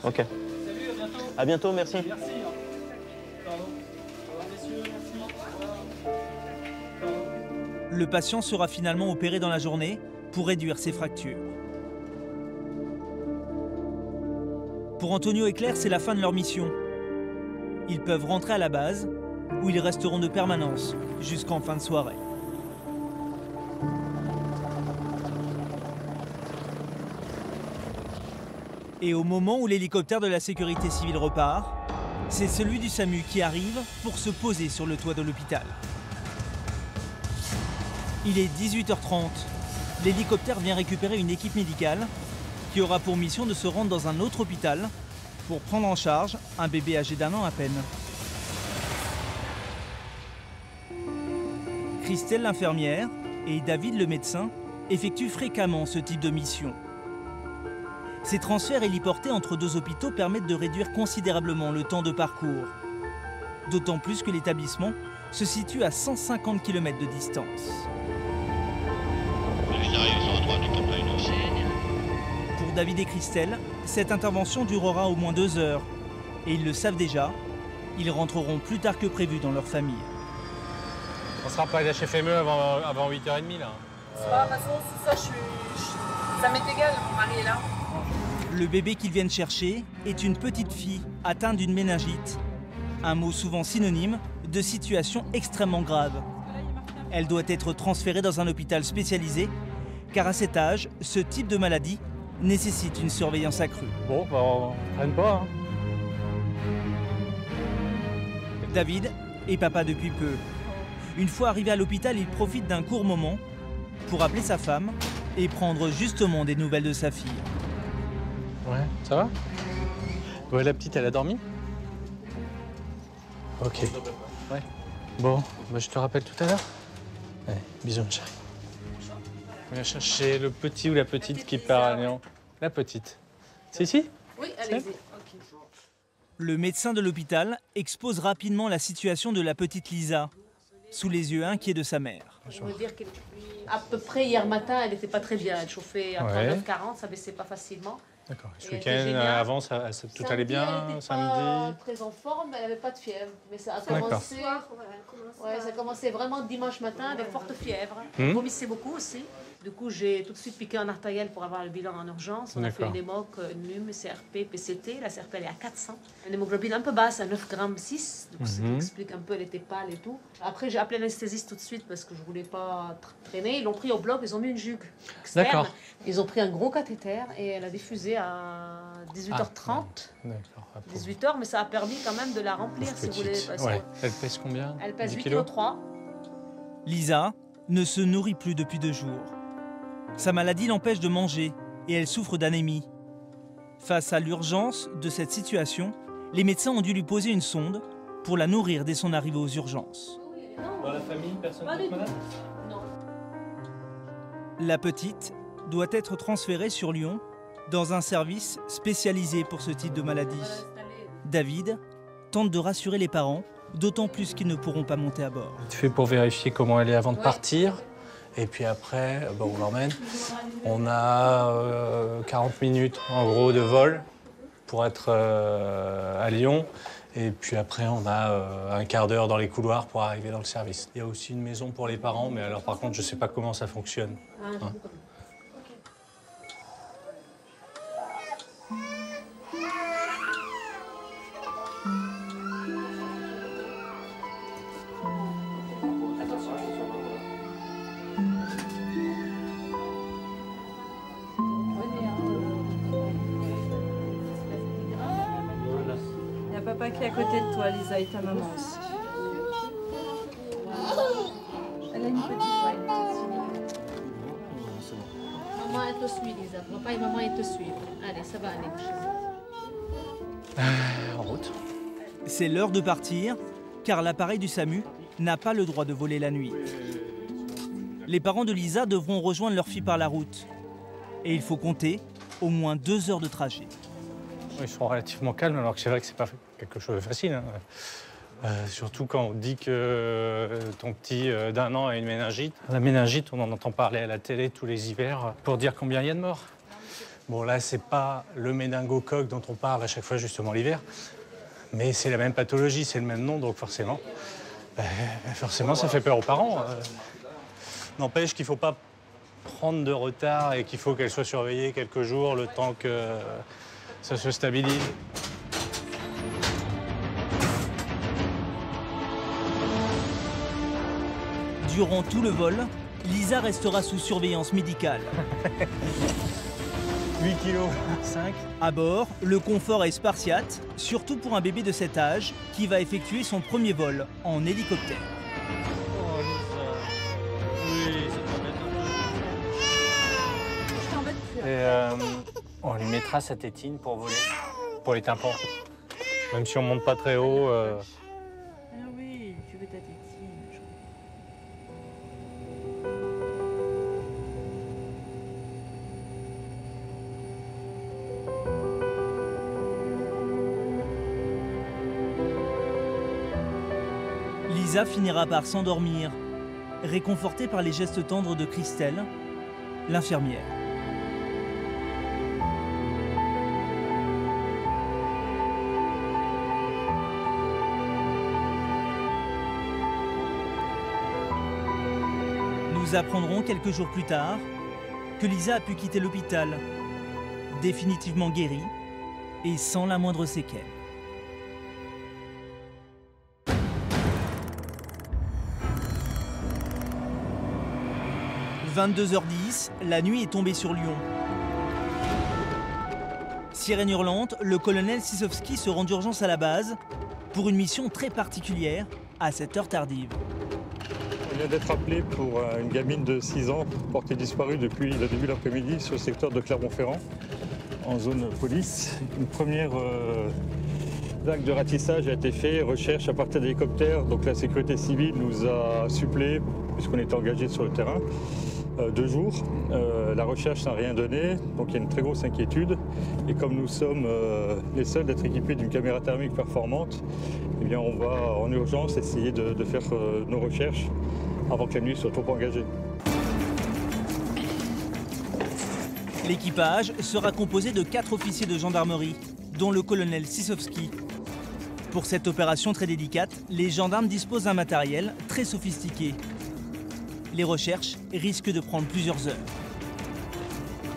Ok. À bientôt, merci. Le patient sera finalement opéré dans la journée pour réduire ses fractures. Pour Antonio et Claire, c'est la fin de leur mission. Ils peuvent rentrer à la base, où ils resteront de permanence jusqu'en fin de soirée. Et au moment où l'hélicoptère de la sécurité civile repart, c'est celui du SAMU qui arrive pour se poser sur le toit de l'hôpital. Il est 18h30. L'hélicoptère vient récupérer une équipe médicale qui aura pour mission de se rendre dans un autre hôpital pour prendre en charge un bébé âgé d'1 an à peine. Christelle l'infirmière et David le médecin effectuent fréquemment ce type de mission. Ces transferts héliportés entre 2 hôpitaux permettent de réduire considérablement le temps de parcours. D'autant plus que l'établissement se situe à 150 km de distance. Pour David et Christelle, cette intervention durera au moins 2 heures. Et ils le savent déjà, ils rentreront plus tard que prévu dans leur famille. On sera pas à HFME avant 8h30 là. C'est pas, de toute façon, ça m'est égal, mon mari est là. Le bébé qu'ils viennent chercher est une petite fille atteinte d'une méningite, un mot souvent synonyme de situation extrêmement grave. Elle doit être transférée dans un hôpital spécialisé, car à cet âge, ce type de maladie nécessite une surveillance accrue. Bon, bah, on traîne pas. Hein. David est papa depuis peu. Une fois arrivé à l'hôpital, il profite d'un court moment pour appeler sa femme et prendre justement des nouvelles de sa fille. Ouais, ça va? Ouais, la petite, elle a dormi? Ok. Ouais. Bon, bah, je te rappelle tout à l'heure. Allez, bisous, ma chérie. On va chercher le petit ou la petite qui part à Lyon. La petite. C'est ici? Oui, allez-y. Le médecin de l'hôpital expose rapidement la situation de la petite Lisa, sous les yeux inquiets de sa mère. Je veux dire qu'à peu près hier matin, elle n'était pas très bien. Elle chauffait à 39-40, ça baissait pas facilement. D'accord. Ce week-end, avant, tout allait bien? Elle n'était samedi? pas très en forme, elle n'avait pas de fièvre. Mais ça a commencé, ça a commencé vraiment dimanche matin avec forte fièvre. Elle vomissait beaucoup aussi. Du coup, j'ai tout de suite piqué un artériel pour avoir le bilan en urgence. On a fait une hémoc, une LUM, CRP, PCT. La CRP, elle est à 400. Une hémoglobine un peu basse, à 9,6 grammes. Donc, ça explique un peu, elle était pâle et tout. Après, j'ai appelé l'anesthésiste tout de suite parce que je ne voulais pas traîner. Ils l'ont pris au bloc, ils ont mis une jugue externe. Ils ont pris un gros cathéter et elle a diffusé à 18h30. 18h, mais ça a permis quand même de la remplir, si vous voulez. Ouais. Elle pèse combien? Elle pèse 8,3 kg. Lisa ne se nourrit plus depuis 2 jours. Sa maladie l'empêche de manger et elle souffre d'anémie. Face à l'urgence de cette situation, les médecins ont dû lui poser une sonde pour la nourrir dès son arrivée aux urgences. Dans la famille, personne n'est malade? Non. La petite doit être transférée sur Lyon dans un service spécialisé pour ce type de maladie. David tente de rassurer les parents, d'autant plus qu'ils ne pourront pas monter à bord. Tu fais pour vérifier comment elle est avant de partir. Et puis après, on l'emmène. On a 40 minutes en gros de vol pour être à Lyon. Et puis après, on a un quart d'heure dans les couloirs pour arriver dans le service. Il y a aussi une maison pour les parents, mais alors par contre, je ne sais pas comment ça fonctionne. Hein. Papa qui est à côté de toi, Lisa, et ta maman aussi. Elle a une petite Maman, elle te suit, Lisa. Papa et maman, ils te suivent. Allez, ça va aller. En route. C'est l'heure de partir, car l'appareil du SAMU n'a pas le droit de voler la nuit. Les parents de Lisa devront rejoindre leur fille par la route. Et il faut compter au moins 2 heures de trajet. Ils sont relativement calmes, alors que c'est vrai que c'est pas quelque chose de facile. Hein. Surtout quand on dit que ton petit d'1 an a une méningite. La méningite, on en entend parler à la télé tous les hivers pour dire combien il y a de morts. Bon, là, c'est pas le méningocoque dont on parle à chaque fois, justement, l'hiver. Mais c'est la même pathologie, c'est le même nom, donc forcément, ça fait peur aux parents. N'empêche qu'il ne faut pas prendre de retard et qu'il faut qu'elle soit surveillée quelques jours, le temps que ça se stabilise. Durant tout le vol, Lisa restera sous surveillance médicale. 8 kilos. 5. À bord, le confort est spartiate, surtout pour un bébé de cet âge qui va effectuer son premier vol en hélicoptère. Oh, Lisa. Oui, ça t'embête un peu. Je t'embête plus. Et on lui mettra sa tétine pour voler, pour les tympans. Même si on monte pas très haut. Ah oui, tu veux ta tétine. Lisa finira par s'endormir, réconfortée par les gestes tendres de Christelle, l'infirmière. Nous apprendrons quelques jours plus tard que Lisa a pu quitter l'hôpital, définitivement guérie et sans la moindre séquelle. 22h10, la nuit est tombée sur Lyon. Sirène hurlante, le colonel Sisovski se rend d'urgence à la base pour une mission très particulière à cette heure tardive. On vient d'être appelé pour une gamine de 6 ans portée disparue depuis le début de l'après-midi sur le secteur de Clermont-Ferrand, en zone police. Une première vague de ratissage a été fait, recherche à partir d'hélicoptères. Donc la sécurité civile nous a supplé, puisqu'on était engagé sur le terrain. 2 jours, la recherche n'a rien donné, donc il y a une très grosse inquiétude. Et comme nous sommes les seuls d'être équipés d'une caméra thermique performante, eh bien on va en urgence essayer de faire nos recherches avant que la nuit soit trop engagée. L'équipage sera composé de 4 officiers de gendarmerie, dont le colonel Sisovski. Pour cette opération très délicate, les gendarmes disposent d'un matériel très sophistiqué. Les recherches risquent de prendre plusieurs heures.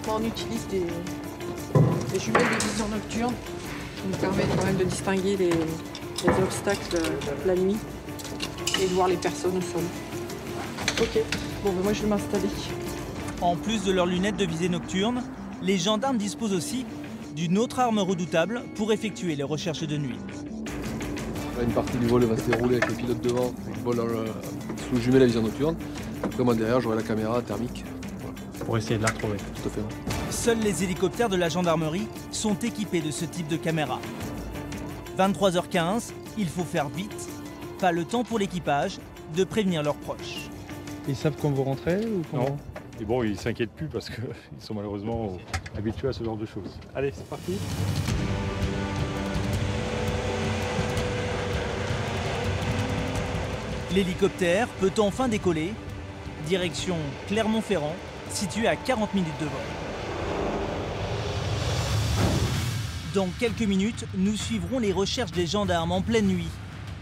On utilise des jumelles de vision nocturne qui nous permettent quand même de distinguer les obstacles la nuit et de voir les personnes au sol. Ok, bon ben moi je vais m'installer. En plus de leurs lunettes de visée nocturne, les gendarmes disposent aussi d'une autre arme redoutable pour effectuer les recherches de nuit. Une partie du vol va se dérouler avec le pilote devant, qui vole sous jumelle à vision nocturne. Après moi derrière j'aurai la caméra thermique. Voilà. Pour essayer de la retrouver. Tout à fait. Seuls les hélicoptères de la gendarmerie sont équipés de ce type de caméra. 23h15, Il faut faire vite, pas le temps pour l'équipage de prévenir leurs proches. Ils savent quand vous rentrez ou comment? Non. Et bon, ils s'inquiètent plus parce qu'ils sont malheureusement habitués à ce genre de choses. Allez, c'est parti. L'hélicoptère peut enfin décoller, direction Clermont-Ferrand, situé à 40 minutes de vol. Dans quelques minutes, nous suivrons les recherches des gendarmes en pleine nuit.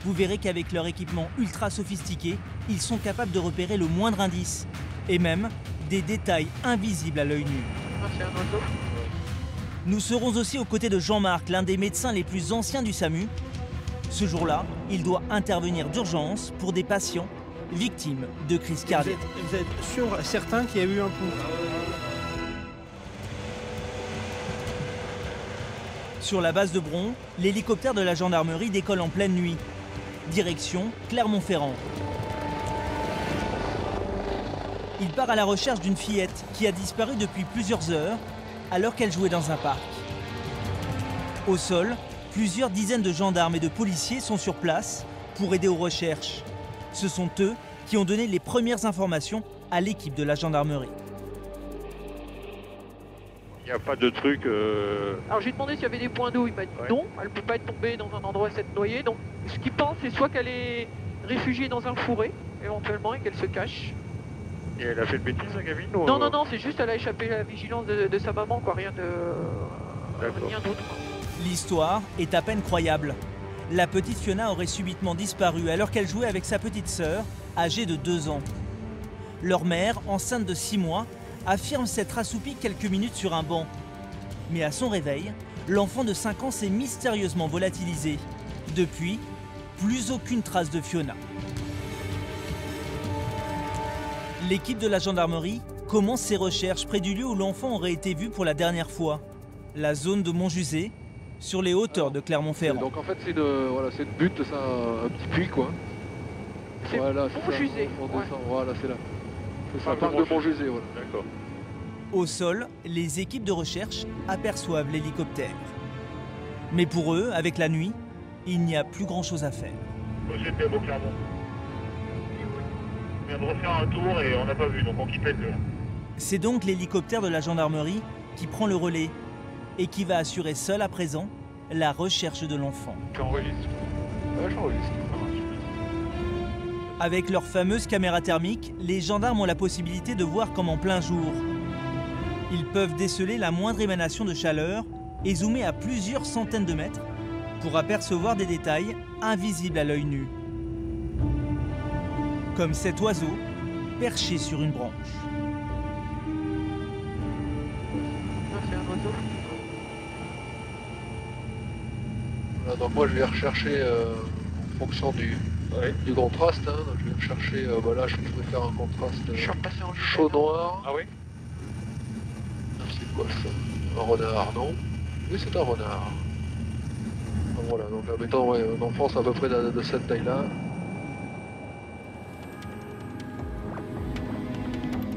Vous verrez qu'avec leur équipement ultra sophistiqué, ils sont capables de repérer le moindre indice, et même des détails invisibles à l'œil nu. Nous serons aussi aux côtés de Jean-Marc, l'un des médecins les plus anciens du SAMU. Ce jour-là, il doit intervenir d'urgence pour des patients victimes de crise cardiaque. Vous êtes sûr, certain qu'il y a eu un coup? Sur la base de Bron, l'hélicoptère de la gendarmerie décolle en pleine nuit. Direction Clermont-Ferrand. Il part à la recherche d'une fillette qui a disparu depuis plusieurs heures alors qu'elle jouait dans un parc. Au sol, plusieurs dizaines de gendarmes et de policiers sont sur place pour aider aux recherches. Ce sont eux qui ont donné les premières informations à l'équipe de la gendarmerie. Il n'y a pas de truc... Alors j'ai demandé s'il y avait des points d'eau, il m'a dit non, elle ne peut pas être tombée dans un endroit où s'être noyée. Donc ce qu'il pense, c'est soit qu'elle est réfugiée dans un fourré, éventuellement, et qu'elle se cache. Et elle a fait de bêtises, la gamine ou... Non, c'est juste elle a échappé à la vigilance de sa maman, quoi, rien d'autre. L'histoire est à peine croyable. La petite Fiona aurait subitement disparu alors qu'elle jouait avec sa petite sœur, âgée de 2 ans. Leur mère, enceinte de 6 mois, affirme s'être assoupie quelques minutes sur un banc. Mais à son réveil, l'enfant de 5 ans s'est mystérieusement volatilisé. Depuis, plus aucune trace de Fiona. L'équipe de la gendarmerie commence ses recherches près du lieu où l'enfant aurait été vu pour la dernière fois. La zone de Montjusé, sur les hauteurs de Clermont-Ferrand. Donc en fait c'est de but, ça, un petit puits quoi. C'est Montjusé. Voilà, c'est là. C'est ça, parc de Montjusé, voilà. D'accord. Au sol, les équipes de recherche aperçoivent l'hélicoptère. Mais pour eux, avec la nuit, il n'y a plus grand-chose à faire. C'était beau Clermont. On vient de refaire un tour et on n'a pas vu, donc on quitte les deux. C'est donc l'hélicoptère de la gendarmerie qui prend le relais et qui va assurer seul à présent la recherche de l'enfant. J'enregistre. Ouais, j'enregistre. Avec leur fameuse caméra thermique, les gendarmes ont la possibilité de voir comme en plein jour. Ils peuvent déceler la moindre émanation de chaleur et zoomer à plusieurs centaines de mètres pour apercevoir des détails invisibles à l'œil nu. Comme cet oiseau perché sur une branche. C'est un oiseau. Voilà, donc moi je vais rechercher en fonction du contraste. Hein, donc je vais rechercher, là je pourrais faire un contraste chaud-noir. Ah oui? C'est quoi ça? Un renard, non? Oui, c'est un renard. Donc, voilà, donc mettons un enfant c'est à peu près de cette taille-là.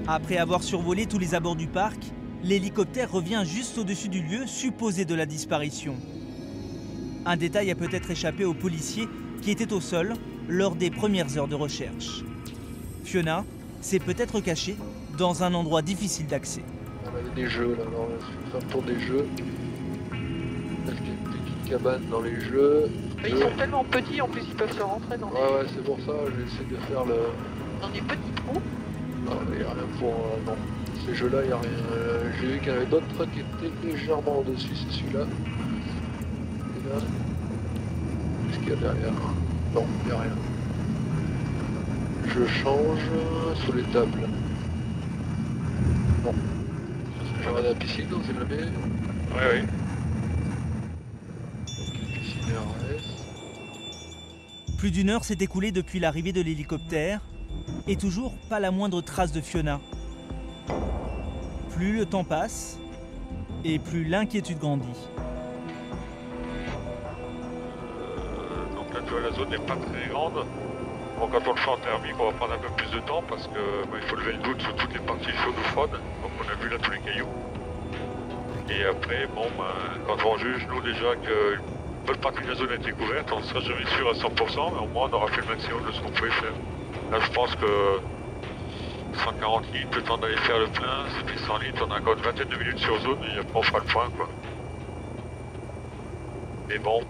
Après avoir survolé tous les abords du parc, l'hélicoptère revient juste au-dessus du lieu supposé de la disparition. Un détail a peut-être échappé aux policiers qui étaient au sol lors des premières heures de recherche. Fiona s'est peut-être cachée dans un endroit difficile d'accès. Il y a des jeux là, alors je vais faire le tour des jeux. Parce qu'il y a une petite cabane dans les jeux. Mais ils sont tellement petits, en plus ils peuvent se rentrer dans Ouais, c'est pour ça, j'essaie de faire dans des petits trous. Non, il n'y a rien pour... non, ces jeux-là, il n'y a rien. J'ai vu qu'il y en avait d'autres qui étaient légèrement au-dessus, c'est celui-là. Et là, qu'est-ce qu'il y a derrière? Non, il n'y a rien. Je change sous les tables. Non. Je regarde la piscine, non, c'est jamais. Oui. Ok, piscine RS. Plus d'une heure s'est écoulée depuis l'arrivée de l'hélicoptère et toujours pas la moindre trace de Fiona. Plus le temps passe et plus l'inquiétude grandit. Donc là, tu vois, la zone n'est pas très grande. Bon, quand on le fait en thermique, on va prendre un peu plus de temps parce que il faut lever le doute sur toutes les parties chaudes ou froides, comme on a vu là tous les cailloux. Et après, quand on juge, nous déjà que bonne partie de la zone a été couverte, on ne sera jamais sûr à 100%, mais au moins on aura fait le maximum de ce qu'on pouvait faire. Là je pense que 140 litres, le temps d'aller faire le plein, c'était 100 litres, on a encore une vingtaine de minutes sur zone et après on fera le point quoi. Mais bon,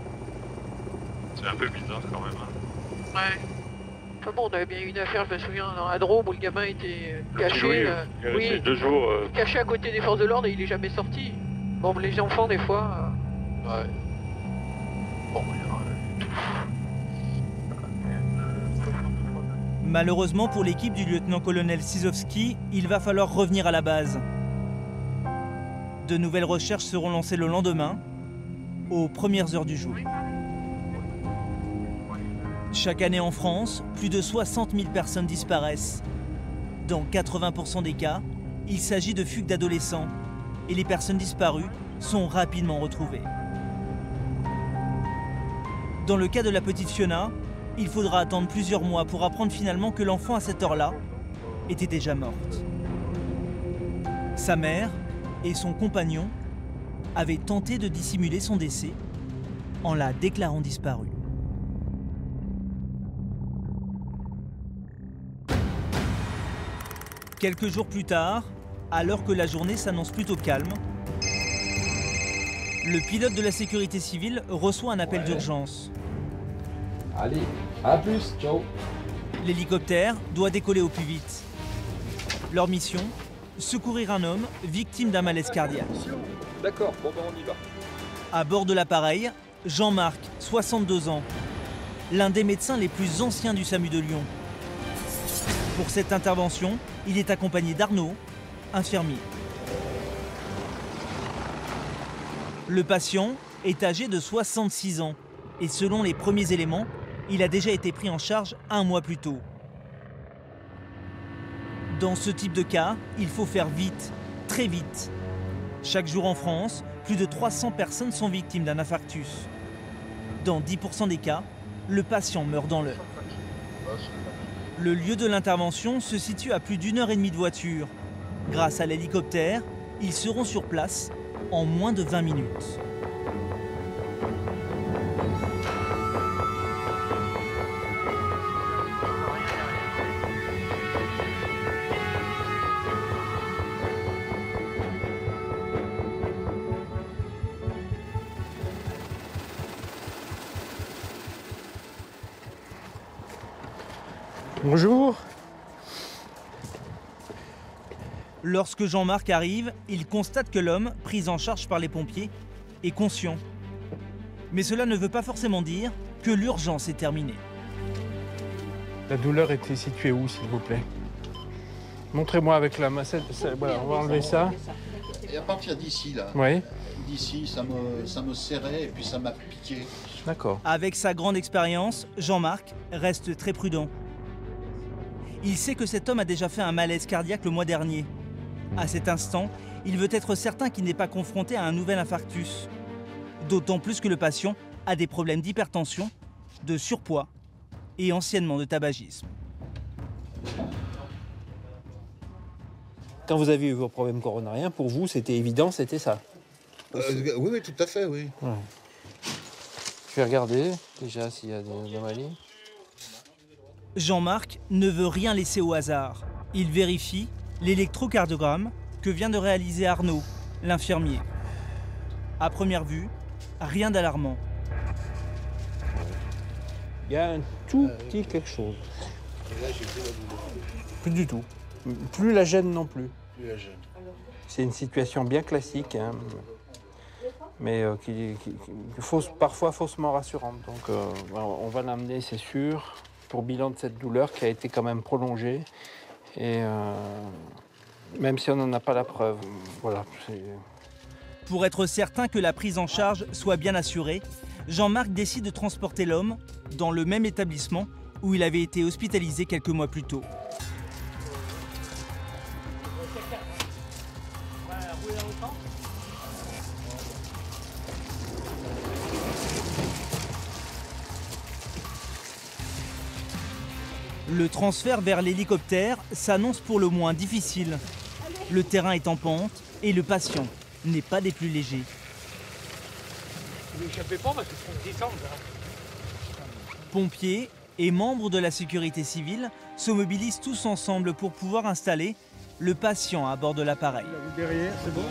c'est un peu bizarre quand même. Hein. Ouais. Enfin bon, on avait bien eu une affaire, je me souviens, dans la Drôme où le gamin était caché. Oui, il est resté 2 jours. Caché à côté des forces de l'ordre et il est jamais sorti. Bon, les enfants des fois. Ouais. Bon, Malheureusement pour l'équipe du lieutenant-colonel Sizowski, il va falloir revenir à la base. De nouvelles recherches seront lancées le lendemain, aux premières heures du jour. Chaque année en France, plus de 60 000 personnes disparaissent. Dans 80% des cas, il s'agit de fugues d'adolescents et les personnes disparues sont rapidement retrouvées. Dans le cas de la petite Fiona, il faudra attendre plusieurs mois pour apprendre finalement que l'enfant à cette heure-là était déjà morte. Sa mère et son compagnon avaient tenté de dissimuler son décès en la déclarant disparue. Quelques jours plus tard, alors que la journée s'annonce plutôt calme, le pilote de la sécurité civile reçoit un appel d'urgence. Allez, à plus, ciao. L'hélicoptère doit décoller au plus vite. Leur mission, secourir un homme victime d'un malaise cardiaque. D'accord, bon ben on y va. À bord de l'appareil, Jean-Marc, 62 ans, l'un des médecins les plus anciens du SAMU de Lyon. Pour cette intervention, il est accompagné d'Arnaud, infirmier. Le patient est âgé de 66 ans et selon les premiers éléments, il a déjà été pris en charge un mois plus tôt. Dans ce type de cas, il faut faire vite, très vite. Chaque jour en France, plus de 300 personnes sont victimes d'un infarctus. Dans 10% des cas, le patient meurt dans l'heure. Le lieu de l'intervention se situe à plus d'1h30 de voiture. Grâce à l'hélicoptère, ils seront sur place en moins de 20 minutes. Bonjour. Lorsque Jean-Marc arrive, il constate que l'homme, pris en charge par les pompiers, est conscient. Mais cela ne veut pas forcément dire que l'urgence est terminée. La douleur était située où, s'il vous plaît? Montrez-moi avec la massette. Voilà, on va enlever ça. Et à partir d'ici, là, oui. D'ici, ça me serrait et puis ça m'a piqué. D'accord. Avec sa grande expérience, Jean-Marc reste très prudent. Il sait que cet homme a déjà fait un malaise cardiaque le mois dernier. À cet instant, il veut être certain qu'il n'est pas confronté à un nouvel infarctus. D'autant plus que le patient a des problèmes d'hypertension, de surpoids et anciennement de tabagisme. Quand vous avez eu vos problèmes coronariens, pour vous, c'était évident, c'était ça? Oui, tout à fait, oui. Ouais. Je vais regarder déjà s'il y a des anomalies. Jean-Marc ne veut rien laisser au hasard. Il vérifie l'électrocardiogramme que vient de réaliser Arnaud, l'infirmier. À première vue, rien d'alarmant. Il y a un tout petit quelque chose. Plus du tout. Plus la gêne non plus. C'est une situation bien classique, hein, mais qui parfois faussement rassurante. Donc on va l'amener, c'est sûr, pour bilan de cette douleur qui a été quand même prolongée. Et même si on n'en a pas la preuve, voilà. Pour être certain que la prise en charge soit bien assurée, Jean-Marc décide de transporter l'homme dans le même établissement où il avait été hospitalisé quelques mois plus tôt. Le transfert vers l'hélicoptère s'annonce pour le moins difficile. Le terrain est en pente et le patient n'est pas des plus légers. Vous n'échappez pas parce qu'il faut descendre. Pompiers et membres de la sécurité civile se mobilisent tous ensemble pour pouvoir installer le patient à bord de l'appareil. Derrière, c'est bon.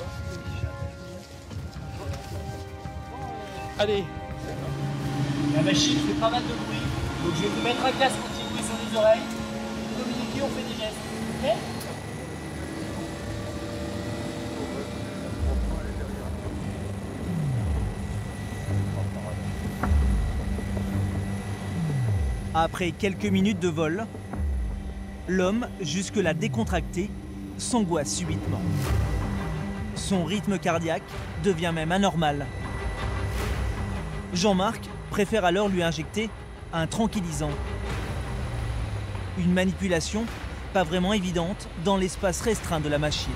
Allez. La machine fait pas mal de bruit, donc je vais vous mettre un casque anti-bruit sur les oreilles. Pour communiquer, on fait des gestes. Ok ? Après quelques minutes de vol, l'homme, jusque-là décontracté, s'angoisse subitement. Son rythme cardiaque devient même anormal. Jean-Marc préfère alors lui injecter un tranquillisant. Une manipulation pas vraiment évidente dans l'espace restreint de la machine.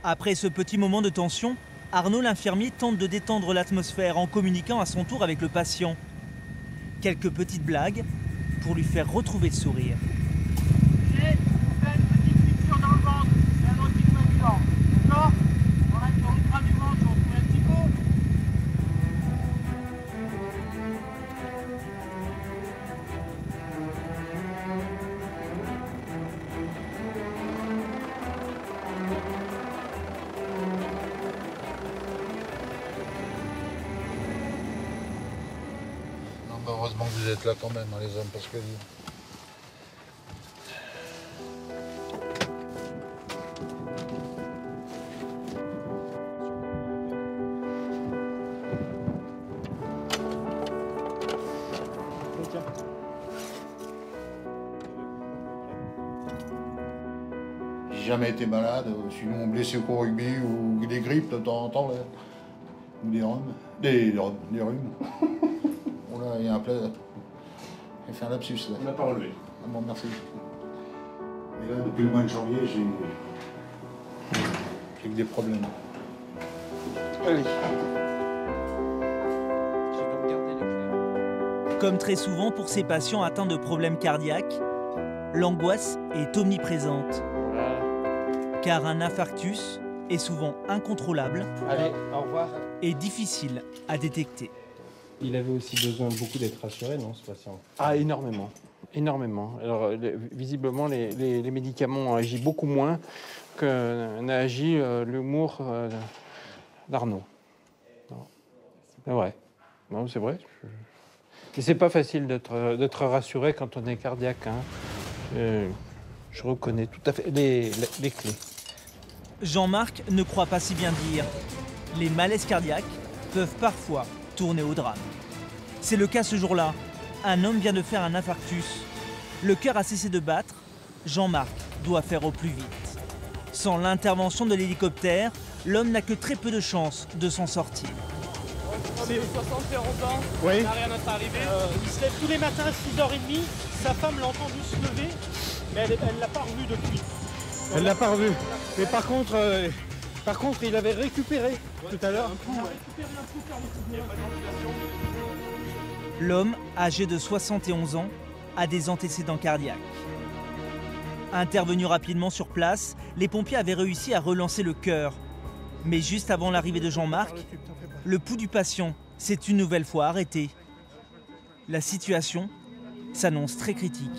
Après ce petit moment de tension, Arnaud l'infirmier tente de détendre l'atmosphère en communiquant à son tour avec le patient. Quelques petites blagues pour lui faire retrouver le sourire. On fait une petite piqûre dans le ventre, c'est un anticoagulant. D'accord ? On a sur le crâne du ventre, on fait un petit coup. Heureusement que vous êtes là quand même, hein, les hommes, parce que... J'ai jamais été malade, sinon blessé au rugby ou des grippes de temps en temps, là. Ou des rhumes. Des rhumes. Oh là, il y a un plat. J'ai fait un lapsus là. On n'a pas relevé. Ah bon, merci. Et là, depuis le mois de janvier, j'ai que des problèmes. Allez. Comme très souvent pour ces patients atteints de problèmes cardiaques, l'angoisse est omniprésente. Car un infarctus est souvent incontrôlable. Allez, au revoir. Et difficile à détecter. Il avait aussi besoin beaucoup d'être rassuré, non, ce patient? Ah, énormément. Énormément. Alors, visiblement, les médicaments ont agi beaucoup moins n'a agi l'humour d'Arnaud. C'est vrai. Non, c'est vrai. Et c'est pas facile d'être rassuré quand on est cardiaque. Hein. Je reconnais tout à fait les clés. Jean-Marc ne croit pas si bien dire. Les malaises cardiaques peuvent parfois tourner au drame. C'est le cas ce jour-là. Un homme vient de faire un infarctus. Le cœur a cessé de battre. Jean-Marc doit faire au plus vite. Sans l'intervention de l'hélicoptère, l'homme n'a que très peu de chances de s'en sortir. C'est 71 ans, oui. Il n'a rien à arriver. Il se lève tous les matins à 6h30. Sa femme l'a entendu se lever, mais elle ne l'a pas revu depuis. Elle l'a pas revu. Mais par contre, il avait récupéré tout à l'heure. L'homme, âgé de 71 ans, a des antécédents cardiaques. Intervenus rapidement sur place, les pompiers avaient réussi à relancer le cœur. Mais juste avant l'arrivée de Jean-Marc, le pouls du patient s'est une nouvelle fois arrêté. La situation s'annonce très critique.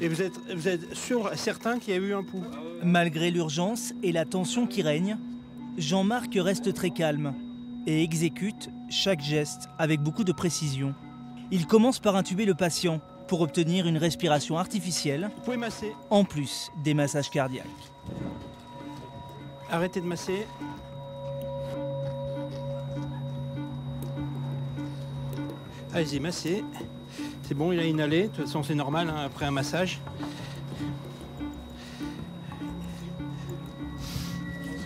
Et vous êtes sûr, certain qu'il y a eu un pouls? Malgré l'urgence et la tension qui règne, Jean-Marc reste très calme et exécute chaque geste avec beaucoup de précision. Il commence par intuber le patient pour obtenir une respiration artificielle, vous pouvez masser. En plus des massages cardiaques. Arrêtez de masser. Allez-y, massez. C'est bon, il a inhalé. De toute façon, c'est normal hein, après un massage.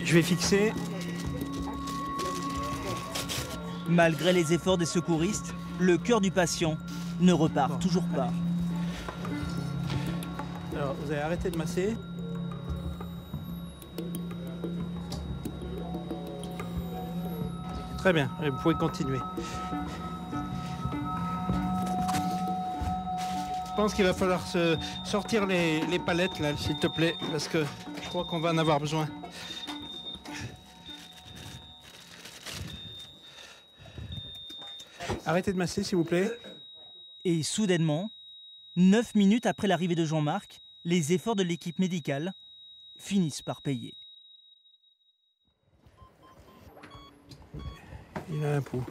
Je vais fixer. Malgré les efforts des secouristes, le cœur du patient ne repart toujours pas. Alors, vous allez arrêter de masser. Très bien, vous pouvez continuer. Je pense qu'il va falloir sortir les palettes, là, s'il te plaît, parce que je crois qu'on va en avoir besoin. Arrêtez de masser, s'il vous plaît. Et soudainement, 9 minutes après l'arrivée de Jean-Marc, les efforts de l'équipe médicale finissent par payer. Il a un pouls.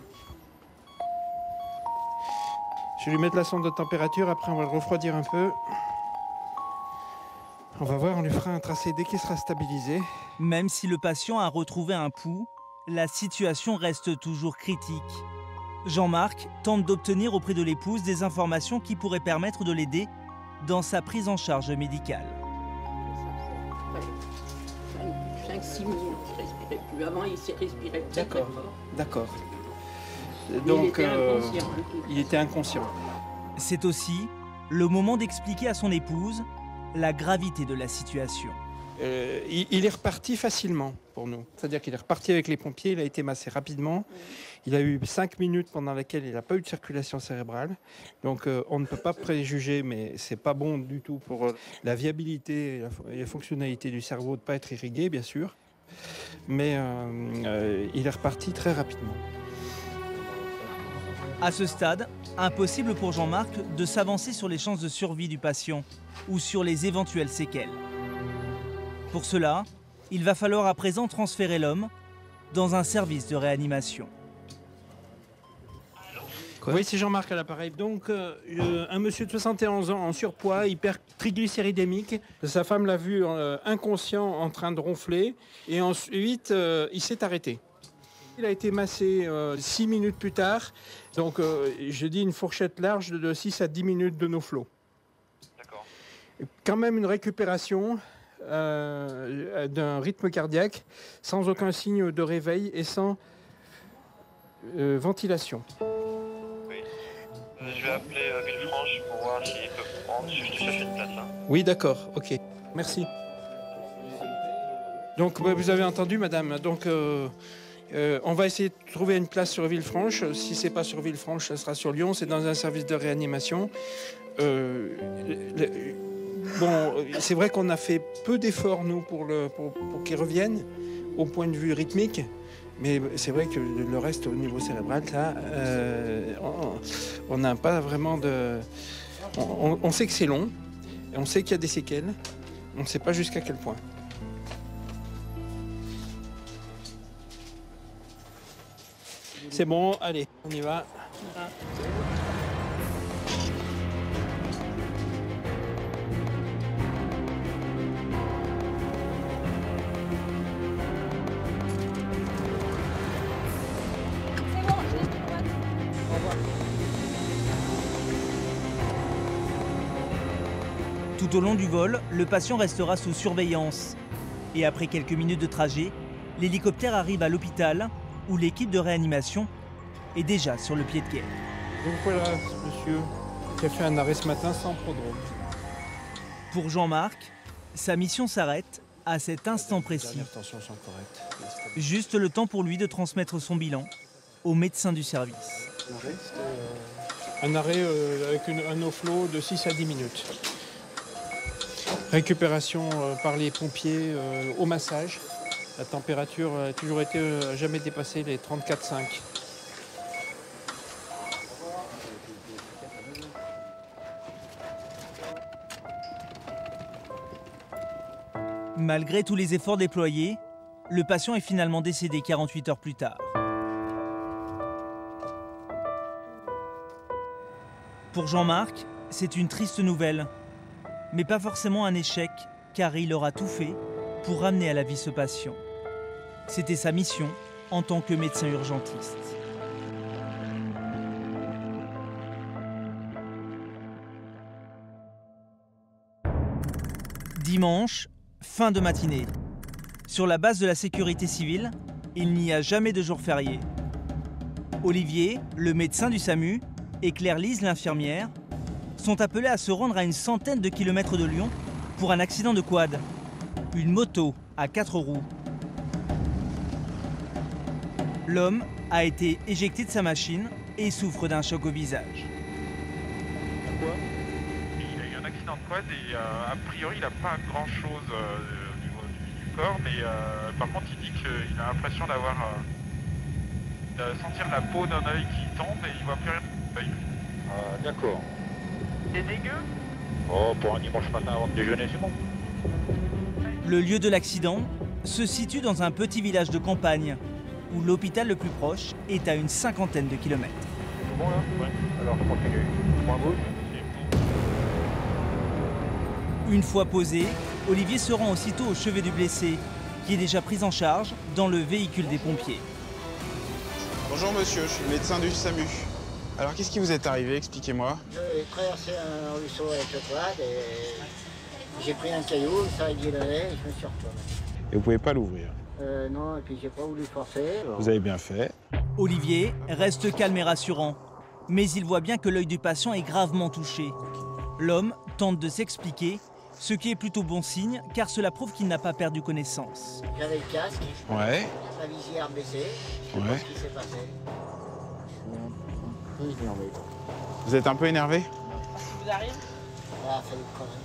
Je vais lui mettre la sonde de température, après on va le refroidir un peu. On va voir, on lui fera un tracé dès qu'il sera stabilisé. Même si le patient a retrouvé un pouls, la situation reste toujours critique. Jean-Marc tente d'obtenir auprès de l'épouse des informations qui pourraient permettre de l'aider dans sa prise en charge médicale. 5-6 minutes, il ne respirait plus. Avant, il s'est respiré très fort. D'accord. Donc, il était inconscient. C'est aussi le moment d'expliquer à son épouse la gravité de la situation. Il est reparti facilement pour nous. C'est-à-dire qu'il est reparti avec les pompiers, il a été massé rapidement. Il a eu 5 minutes pendant lesquelles il n'a pas eu de circulation cérébrale. Donc on ne peut pas préjuger, mais c'est pas bon du tout pour la viabilité et la fonctionnalité du cerveau de ne pas être irrigué, bien sûr. Mais il est reparti très rapidement. À ce stade, impossible pour Jean-Marc de s'avancer sur les chances de survie du patient ou sur les éventuelles séquelles. Pour cela, il va falloir à présent transférer l'homme dans un service de réanimation. Oui, c'est Jean-Marc à l'appareil. Donc, un monsieur de 71 ans en surpoids, hypertriglycéridémique. Sa femme l'a vu inconscient en train de ronfler et ensuite, il s'est arrêté. Il a été massé 6 minutes plus tard. Donc, je dis une fourchette large de 6 à 10 minutes de nos flots. D'accord. Quand même une récupération d'un rythme cardiaque sans aucun signe de réveil et sans ventilation. Oui. Je vais appeler Villefranche pour voir s'ils peuvent prendre. Je te cherche une place. Hein. Oui, d'accord. Ok. Merci. Donc, vous avez entendu, madame. Donc, on va essayer de trouver une place sur Villefranche. Si ce n'est pas sur Villefranche, ça sera sur Lyon. C'est dans un service de réanimation. Bon, c'est vrai qu'on a fait peu d'efforts, nous, pour qu'il revienne, au point de vue rythmique. Mais c'est vrai que le reste, au niveau cérébral, là, on n'a pas vraiment de... On sait que c'est long, et on sait qu'il y a des séquelles. On ne sait pas jusqu'à quel point. C'est bon, allez, on y va. Tout au long du vol, le patient restera sous surveillance. Et après quelques minutes de trajet, l'hélicoptère arrive à l'hôpital où l'équipe de réanimation est déjà sur le pied de guerre. Donc voilà, monsieur, qui a fait un arrêt ce matin sans prodrome. Pour Jean-Marc, sa mission s'arrête à cet instant précis. Juste le temps pour lui de transmettre son bilan au médecin du service. Un arrêt avec un offload de 6 à 10 minutes. Récupération par les pompiers au massage. La température a toujours été jamais dépassé les 34,5. Malgré tous les efforts déployés, le patient est finalement décédé 48 heures plus tard. Pour Jean-Marc, c'est une triste nouvelle, mais pas forcément un échec, car il aura tout fait pour ramener à la vie ce patient. C'était sa mission en tant que médecin urgentiste. Dimanche, fin de matinée. Sur la base de la sécurité civile, il n'y a jamais de jour férié. Olivier, le médecin du SAMU, et Claire-Lise, l'infirmière, sont appelés à se rendre à une centaine de kilomètres de Lyon pour un accident de quad. Une moto à 4 roues. L'homme a été éjecté de sa machine et souffre d'un choc au visage. Il a eu un accident de quad et a priori il n'a pas grand chose au niveau du corps, mais par contre il dit qu'il a l'impression d'avoir sentir la peau d'un œil qui tombe et il voit plus rien. D'accord. C'est dégueu? Oh, pour un dimanche matin avant de déjeuner, c'est bon. Le lieu de l'accident se situe dans un petit village de campagne où l'hôpital le plus proche est à une cinquantaine de kilomètres. Bon là? Ouais. Alors je continue. Point gauche. Une fois posé, Olivier se rend aussitôt au chevet du blessé, qui est déjà pris en charge dans le véhicule des pompiers. Bonjour monsieur, je suis le médecin du SAMU. Alors qu'est-ce qui vous est arrivé? Expliquez-moi. J'ai traversé un ruisseau avec le quad et j'ai pris un caillou, ça a guidé et je me suis retourné. Et vous pouvez pas l'ouvrir? Non, et puis j'ai pas voulu forcer. Vous avez bien fait. Olivier reste calme et rassurant, mais il voit bien que l'œil du patient est gravement touché. L'homme tente de s'expliquer, ce qui est plutôt bon signe, car cela prouve qu'il n'a pas perdu connaissance. J'avais le casque, Ouais. la visière baissée, je sais Ouais. pas ce qui s'est passé. Je suis un peu énervé. Vous êtes un peu énervé? Vous arrive? Ah, ça me connerie.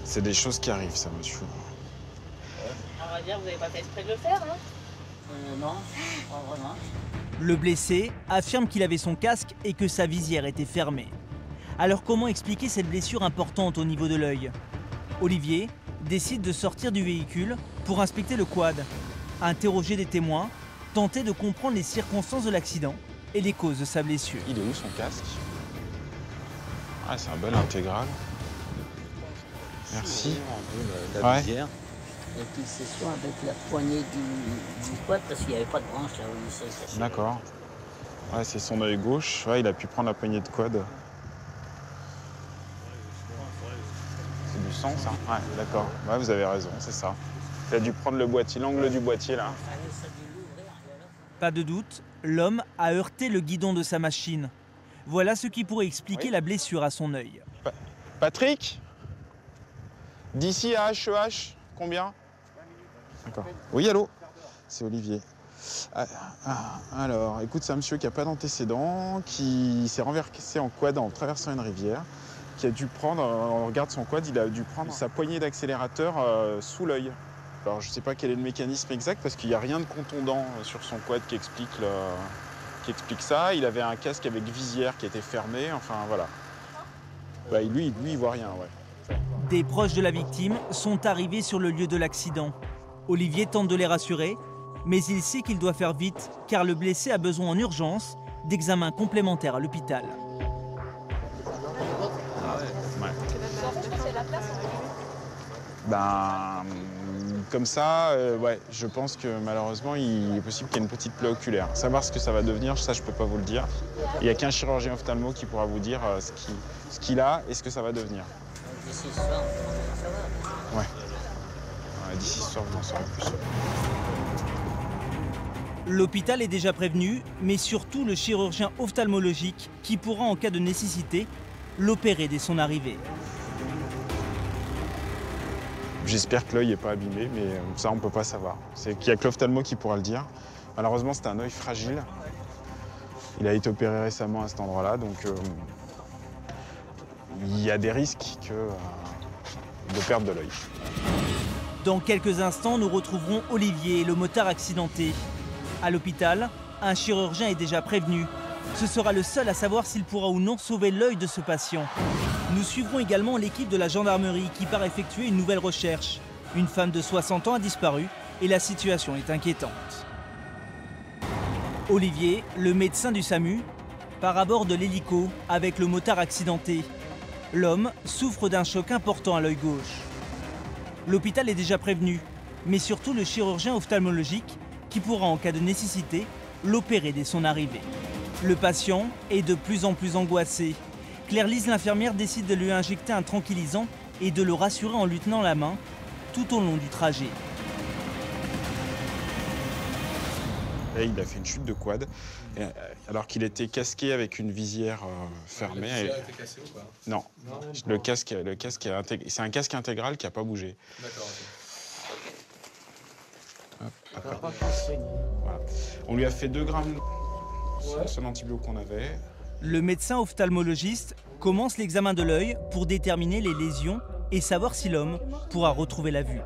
C'est des choses qui arrivent, ça, monsieur. On va dire que vous n'avez pas fait exprès de le faire, hein? Non, pas vraiment. Le blessé affirme qu'il avait son casque et que sa visière était fermée. Alors comment expliquer cette blessure importante au niveau de l'œil? Olivier décide de sortir du véhicule pour inspecter le quad, interroger des témoins, tenter de comprendre les circonstances de l'accident et les causes de sa blessure. Il est où son casque? Ah, c'est un bon intégral. Merci. La Ouais. visière. Et puis c'est soit avec la poignée du quad parce qu'il n'y avait pas de branche là où il s'est caché. D'accord. Ouais, c'est son œil gauche. Ouais, il a pu prendre la poignée de quad. C'est du sang, ça? Ouais, d'accord. Ouais, vous avez raison, c'est ça. Il a dû prendre le boîtier, l'angle du boîtier, là. Pas de doute, l'homme a heurté le guidon de sa machine. Voilà ce qui pourrait expliquer la blessure à son œil. Patrick? D'ici à HEH, combien? D'accord. Oui, allô? C'est Olivier. Alors, écoute, c'est un monsieur qui n'a pas d'antécédent, qui s'est renversé en quad en traversant une rivière, qui a dû prendre, on regarde son quad, il a dû prendre sa poignée d'accélérateur sous l'œil. Alors, je ne sais pas quel est le mécanisme exact, parce qu'il n'y a rien de contondant sur son quad qui explique ça. Il avait un casque avec visière qui était fermé, enfin voilà. Bah, lui, il voit rien, ouais. Des proches de la victime sont arrivés sur le lieu de l'accident. Olivier tente de les rassurer, mais il sait qu'il doit faire vite car le blessé a besoin en urgence d'examens complémentaires à l'hôpital. Ben, comme ça, ouais, je pense que malheureusement, il est possible qu'il y ait une petite plaie oculaire. Savoir ce que ça va devenir, ça, je peux pas vous le dire. Il n'y a qu'un chirurgien ophtalmo qui pourra vous dire ce qu'il a et ce que ça va devenir. D'ici ce soir, on va savoir. Ouais. D'ici ce soir, vous en saurez plus. L'hôpital est déjà prévenu, mais surtout le chirurgien ophtalmologique qui pourra, en cas de nécessité, l'opérer dès son arrivée. J'espère que l'œil n'est pas abîmé, mais ça, on ne peut pas savoir. C'est qu'il n'y a que l'ophtalmo qui pourra le dire. Malheureusement, c'est un œil fragile. Il a été opéré récemment à cet endroit-là, donc il y a des risques de perte de l'œil. Dans quelques instants, nous retrouverons Olivier, le motard accidenté. À l'hôpital, un chirurgien est déjà prévenu. Ce sera le seul à savoir s'il pourra ou non sauver l'œil de ce patient. Nous suivrons également l'équipe de la gendarmerie qui part effectuer une nouvelle recherche. Une femme de 60 ans a disparu et la situation est inquiétante. Olivier, le médecin du SAMU, part à bord de l'hélico avec le motard accidenté. L'homme souffre d'un choc important à l'œil gauche. L'hôpital est déjà prévenu, mais surtout le chirurgien ophtalmologique qui pourra, en cas de nécessité, l'opérer dès son arrivée. Le patient est de plus en plus angoissé. Claire-Lise, l'infirmière, décide de lui injecter un tranquillisant et de le rassurer en lui tenant la main tout au long du trajet. Et il a fait une chute de quad, alors qu'il était casqué avec une visière fermée. La visière était cassée ou pas? Non. Le casque c'est un casque intégral qui n'a pas bougé. D'accord. Voilà. On lui a fait 2 grammes, c'est le seul antibio qu'on avait. Le médecin ophtalmologiste commence l'examen de l'œil pour déterminer les lésions et savoir si l'homme pourra retrouver la vue.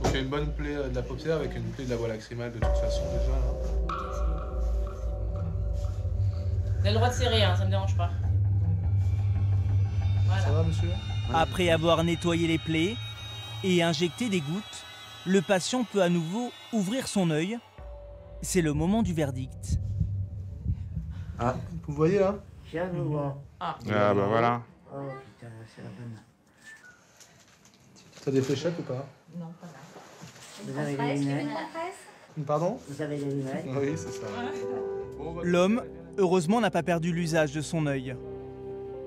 Donc il y a une bonne plaie de la paupière avec une plaie de la voie lacrymale de toute façon déjà. Là. avez le droit de serrer, hein, ça me dérange pas. Voilà. Ça va, monsieur? Après avoir nettoyé les plaies et injecté des gouttes, le patient peut à nouveau ouvrir son œil. C'est le moment du verdict. Ah, vous voyez là? Je viens de vous voir. Ah bah voilà. Oh putain, c'est la bonne. T'as des fléchettes ou pas? Non, pas là. Vous avez des lunettes? Pardon? Vous avez des lunettes? Oui, c'est ça. L'homme, heureusement, n'a pas perdu l'usage de son œil.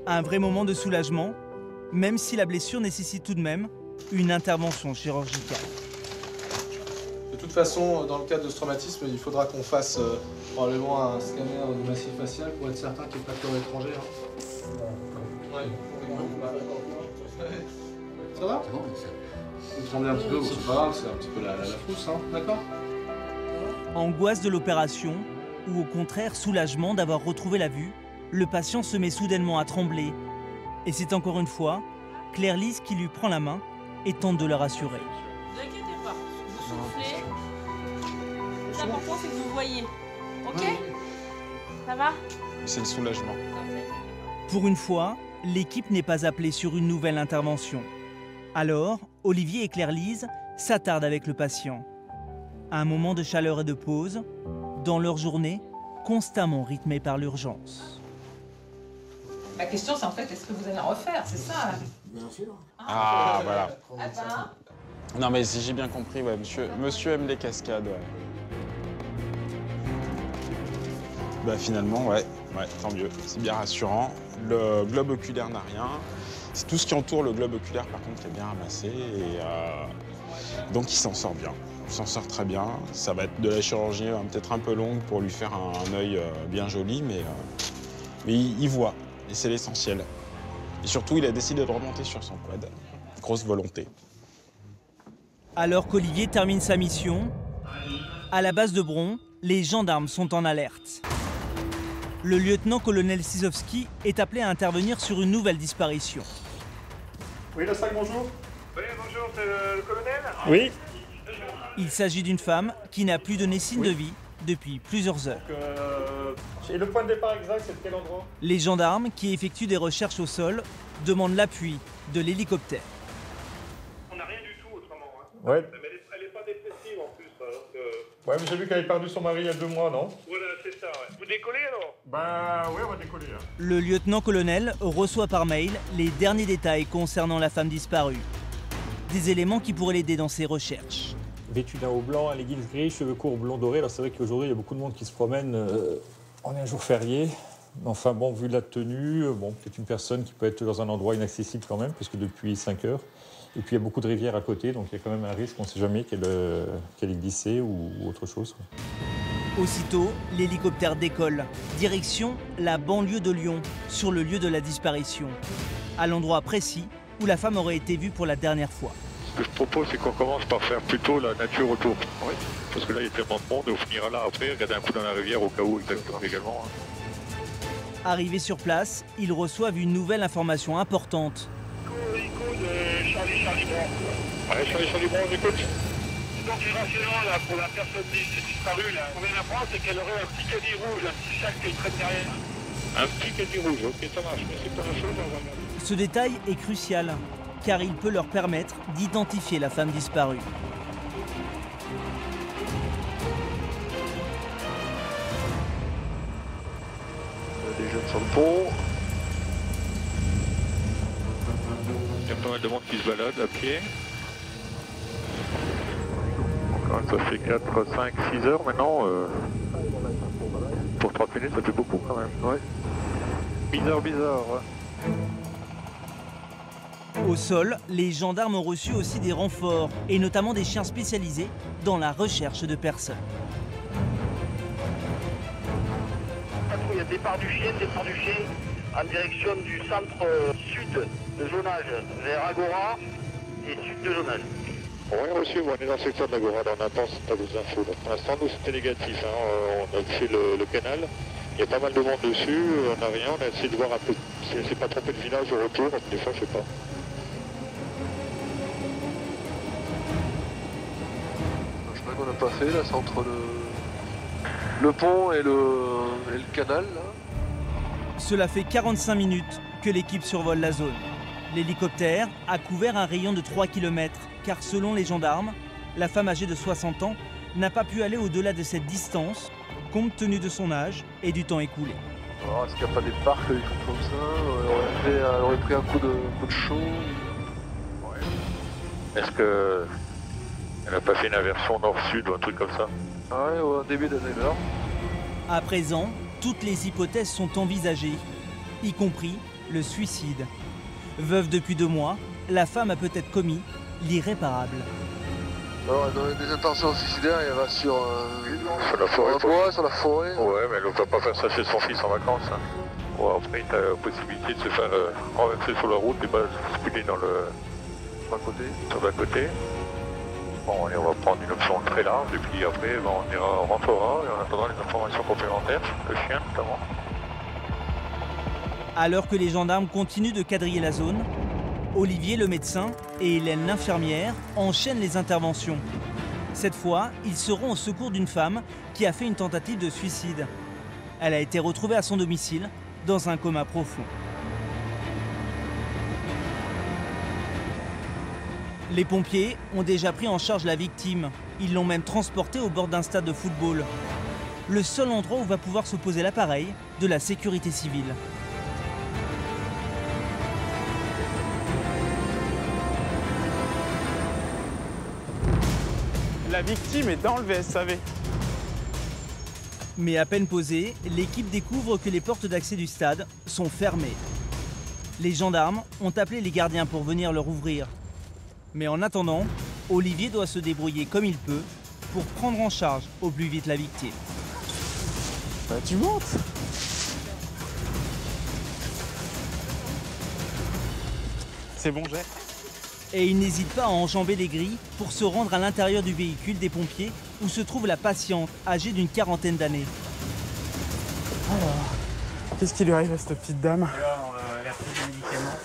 Un vrai moment de soulagement, même si la blessure nécessite tout de même une intervention chirurgicale. De toute façon, dans le cadre de ce traumatisme, il faudra qu'on fasse probablement un scanner du massif facial pour être certain qu'il n'y ait pas de corps étranger. Ouais. Ça va? Vous tremblez un petit peu, c'est pas grave, c'est un petit peu la frousse, hein, d'accord? Angoisse de l'opération ou au contraire soulagement d'avoir retrouvé la vue, le patient se met soudainement à trembler. Et c'est encore une fois Claire-Lise qui lui prend la main et tente de la rassurer. Ne vous inquiétez pas, vous soufflez. L'important c'est que vous voyez. Ok? Ça va? C'est le soulagement. Pour une fois, l'équipe n'est pas appelée sur une nouvelle intervention. Alors, Olivier et Claire-Lise s'attardent avec le patient. Un moment de chaleur et de pause dans leur journée constamment rythmée par l'urgence. La question c'est en fait, est-ce que vous allez en refaire, c'est ça? Bien sûr. Ah voilà. Ah ben... Non mais si j'ai bien compris, ouais, monsieur aime les cascades, ouais. Bah finalement, ouais, tant mieux, c'est bien rassurant. Le globe oculaire n'a rien. C'est tout ce qui entoure le globe oculaire par contre qui est bien ramassé et donc il s'en sort bien. Il s'en sort très bien. Ça va être de la chirurgie peut-être un peu longue pour lui faire un œil bien joli, mais il voit et c'est l'essentiel. Et surtout, il a décidé de remonter sur son quad. Grosse volonté. Alors qu'Olivier termine sa mission, à la base de Bron, les gendarmes sont en alerte. Le lieutenant-colonel Sizowski est appelé à intervenir sur une nouvelle disparition. Oui, le sac, bonjour. Oui, bonjour, c'est le colonel? Oui. Il s'agit d'une femme qui n'a plus donné signe de vie depuis plusieurs heures. Et le point de départ exact, c'est de quel endroit? Les gendarmes, qui effectuent des recherches au sol, demandent l'appui de l'hélicoptère. On n'a rien du tout autrement. Hein. Ouais. Mais elle n'est pas dépressive en plus. Alors que... Ouais, mais j'ai vu qu'elle avait perdu son mari il y a 2 mois, non? Voilà, c'est ça, ouais. Vous décollez alors? Bah ouais, on va décoller. Hein. Le lieutenant-colonel reçoit par mail les derniers détails concernant la femme disparue. Des éléments qui pourraient l'aider dans ses recherches. Vêtue d'un haut blanc, un leggings gris, cheveux courts, blond doré. Alors c'est vrai qu'aujourd'hui, il y a beaucoup de monde qui se promène. On est un jour férié. Enfin bon, vu la tenue, c'est une personne qui peut être dans un endroit inaccessible quand même, parce que depuis 5 heures. Et puis il y a beaucoup de rivières à côté, donc il y a quand même un risque, on ne sait jamais qu'elle ait glissé ou autre chose. Aussitôt, l'hélicoptère décolle. Direction la banlieue de Lyon, sur le lieu de la disparition. À l'endroit précis où la femme aurait été vue pour la dernière fois. Ce que je propose, c'est qu'on commence par faire plutôt la nature autour. Oui. Parce que là, il y a tellement de monde, on finira là après, regarder un coup dans la rivière au cas où exactement également. Hein. Arrivés sur place, ils reçoivent une nouvelle information importante. Charlie Bron. Ouais, Charlie Bron, on écoute. Donc, les renseignements là, pour la personne disparue, là, on vient d'apprendre, c'est qu'elle aurait un petit caddie rouge, un petit sac qu'elle traîne derrière. Un petit caddie rouge, ok, ça marche, mais c'est pas la chose, on va regarder. Ce détail est crucial, car il peut leur permettre d'identifier la femme disparue. Des jeunes sur le pont. Il y a pas mal de monde qui se balade à pied. Encore ça fait 4, 5, 6 heures maintenant. Pour 30 minutes, ça fait beaucoup quand même. Ouais. Bizarre. Au sol, les gendarmes ont reçu aussi des renforts, et notamment des chiens spécialisés dans la recherche de personnes. Il y a départ du chien en direction du centre sud de zonage vers Agora et sud de zonage. Rien reçu, on est dans le secteur de l'Agora, on attend à vos infos. Pour l'instant, nous c'était négatif, hein. On a fait le canal, il y a pas mal de monde dessus, on n'a rien, on a essayé de voir un peu, c'est pas trompé le village au retour, des fois je sais pas. Je sais pas qu'on a passé là, c'est entre le pont et le canal là. Cela fait 45 minutes que l'équipe survole la zone. L'hélicoptère a couvert un rayon de 3 km, car selon les gendarmes, la femme âgée de 60 ans n'a pas pu aller au-delà de cette distance, compte tenu de son âge et du temps écoulé. Alors, est-ce qu'il n'y a pas des parcs, des trucs comme ça? Elle aurait pris un coup de chaud? Ouais. Est-ce qu'elle n'a pas fait une inversion nord-sud ou un truc comme ça? Ouais, au début de nord. À présent, toutes les hypothèses sont envisagées, y compris le suicide. Veuve depuis 2 mois, la femme a peut-être commis l'irréparable. Alors, elle a des intentions suicidaires, elle va sur la forêt. Ouais, sur la forêt. Ouais, mais elle ne va pas faire ça chez son fils en vacances. Hein. Ouais, après, tu as la possibilité de se faire renverser sur la route et pas se couler dans le... Sur le côté. Bon, allez, on va prendre une option très large et puis après, on rentrera et on attendra les informations complémentaires, le chien notamment. Alors que les gendarmes continuent de quadriller la zone, Olivier, le médecin, et Hélène, l'infirmière, enchaînent les interventions. Cette fois, ils seront au secours d'une femme qui a fait une tentative de suicide. Elle a été retrouvée à son domicile, dans un coma profond. Les pompiers ont déjà pris en charge la victime. Ils l'ont même transportée au bord d'un stade de football. Le seul endroit où va pouvoir se poser l'appareil de la sécurité civile. La victime est dans le VSAV. Mais à peine posée, l'équipe découvre que les portes d'accès du stade sont fermées. Les gendarmes ont appelé les gardiens pour venir leur ouvrir. Mais en attendant, Olivier doit se débrouiller comme il peut pour prendre en charge au plus vite la victime. Bah, tu montes. C'est bon, j'ai. Et il n'hésite pas à enjamber les grilles pour se rendre à l'intérieur du véhicule des pompiers où se trouve la patiente âgée d'une 40aine d'années. Alors, qu'est-ce qui lui arrive à cette petite dame? Elle a pris des médicaments.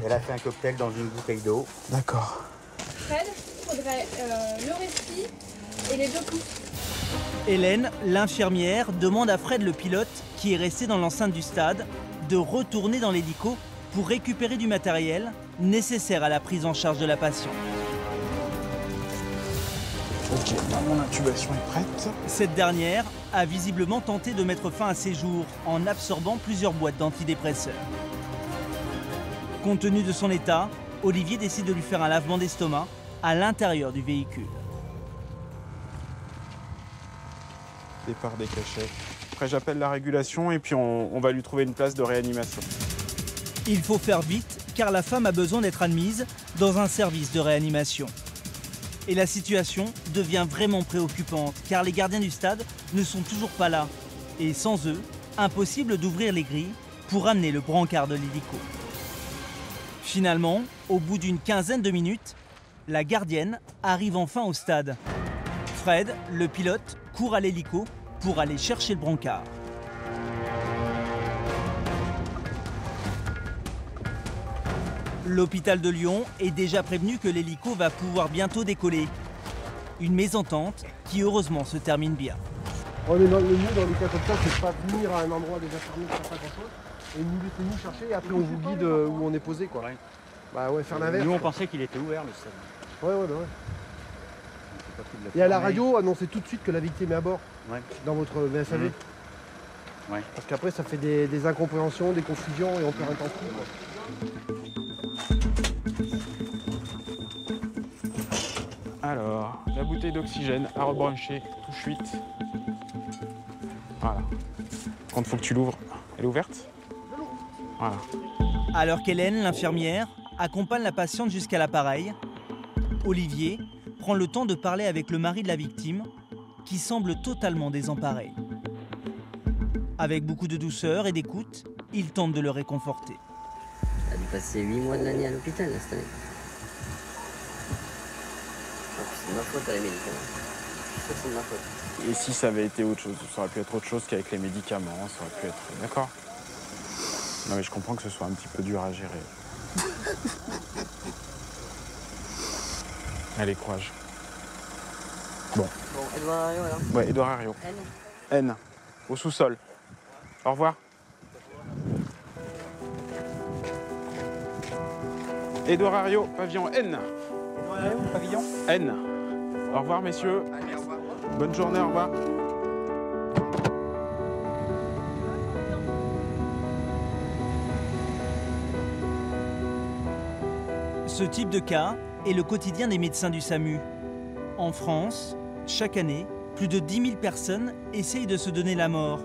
Elle a fait un cocktail dans une bouteille d'eau. D'accord. Fred, il faudrait le récit et les 2 pouces. Hélène, l'infirmière, demande à Fred, le pilote, qui est resté dans l'enceinte du stade, de retourner dans l'hélico pour récupérer du matériel nécessaire à la prise en charge de la patiente. Ok, mon intubation est prête. Cette dernière a visiblement tenté de mettre fin à ses jours en absorbant plusieurs boîtes d'antidépresseurs. Compte tenu de son état, Olivier décide de lui faire un lavement d'estomac à l'intérieur du véhicule. Départ des cachets. Après, j'appelle la régulation et puis on va lui trouver une place de réanimation. Il faut faire vite car la femme a besoin d'être admise dans un service de réanimation. Et la situation devient vraiment préoccupante car les gardiens du stade ne sont toujours pas là. Et sans eux, impossible d'ouvrir les grilles pour amener le brancard de l'hélico. Finalement, au bout d'une quinzaine de minutes, la gardienne arrive enfin au stade. Fred, le pilote, court à l'hélico pour aller chercher le brancard. L'hôpital de Lyon est déjà prévenu que l'hélico va pouvoir bientôt décoller. Une mésentente qui heureusement se termine bien. Ouais, mais le mieux dans les cas comme ça, c'est de pas venir à un endroit déjà fermé pour faire pas grand chose et nous laisser nous chercher et après on vous guide où on est posé quoi. Ouais. Bah ouais, faire l'inverse. Nous on pensait qu'il était ouvert le stade. Ouais, bah ouais. Et à la radio, annoncez tout de suite que la victime est à bord. Ouais. Dans votre VSAV. Ouais. Parce qu'après ça fait des incompréhensions, des confusions et on perd un temps fou, quoi. Alors, la bouteille d'oxygène à rebrancher, touche 8. Voilà. Quand il faut que tu l'ouvres, elle est ouverte? Voilà. Alors qu'Hélène, l'infirmière, accompagne la patiente jusqu'à l'appareil, Olivier prend le temps de parler avec le mari de la victime, qui semble totalement désemparé. Avec beaucoup de douceur et d'écoute, il tente de le réconforter. Elle a dû passer 8 mois de l'année à l'hôpital cette année. C'est ma faute à les médicaments. Ça, c'est de ma faute. Et si ça avait été autre chose, ça aurait pu être autre chose qu'avec les médicaments, ça aurait pu être... D'accord? Non mais je comprends que ce soit un petit peu dur à gérer. Allez, courage. Bon. Bon, Edouard Herriot, là. Ouais, Edouard Herriot. N. N. Au sous-sol. Au revoir. Edouard Herriot, pavillon N. Pavillon N. Au revoir, messieurs. Allez, au revoir. Bonne journée, au revoir. Ce type de cas est le quotidien des médecins du SAMU. En France, chaque année, plus de 10 000 personnes essayent de se donner la mort,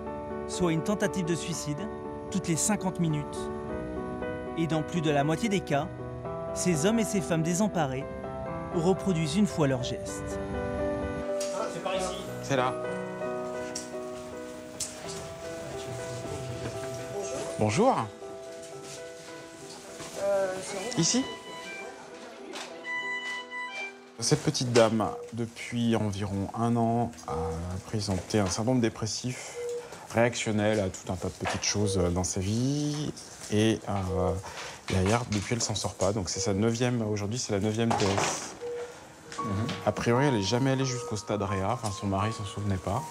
soit une tentative de suicide, toutes les 50 minutes. Et dans plus de la moitié des cas, ces hommes et ces femmes désemparés reproduisent une fois leurs gestes. C'est par ici. C'est là. Bonjour. Ici? Cette petite dame, depuis environ 1 an, a présenté un syndrome dépressif réactionnel à tout un tas de petites choses dans sa vie. Et derrière, depuis, elle ne s'en sort pas. Donc c'est sa 9e, aujourd'hui, c'est la 9e TS. A priori, elle n'est jamais allée jusqu'au stade réa. Enfin, son mari ne s'en souvenait pas.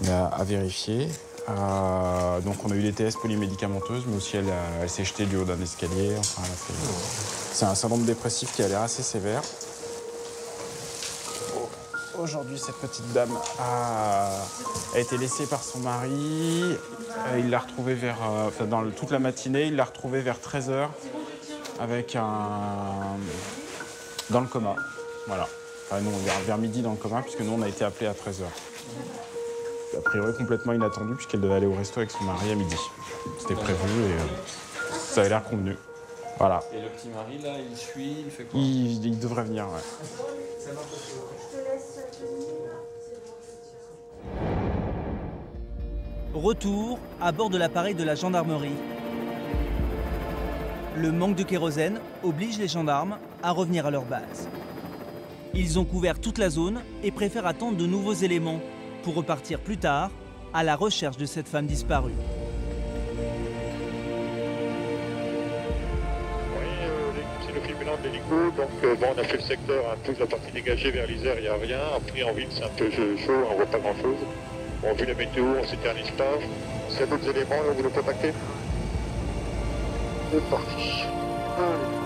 Mais à vérifier. Donc on a eu des TS polymédicamenteuses, mais aussi elle s'est jetée du haut d'un escalier. Enfin, c'est un syndrome dépressif qui a l'air assez sévère. Aujourd'hui, cette petite dame a été laissée par son mari. Il l'a retrouvée dans toute la matinée. Il l'a retrouvée vers 13h avec dans le coma. Voilà. Enfin, nous, vers midi dans le coma, puisque nous, on a été appelés à 13h. A priori, complètement inattendu, puisqu'elle devait aller au resto avec son mari à midi. C'était prévu et ça avait l'air convenu. Voilà. Et le petit mari, là, il suit, il fait quoi? Il devrait venir, ouais. Retour à bord de l'appareil de la gendarmerie. Le manque de kérosène oblige les gendarmes à revenir à leur base. Ils ont couvert toute la zone et préfèrent attendre de nouveaux éléments pour repartir plus tard à la recherche de cette femme disparue. C'est le tribunal de l'hélico, donc on a fait le secteur, toute la partie dégagée vers l'Isère, il n'y a rien. Après en ville c'est un peu chaud, on ne voit pas grand chose. On vu la météo, on s'éternise pas. S'il y a d'autres éléments, on vous le contacter. C'est parti. Allez.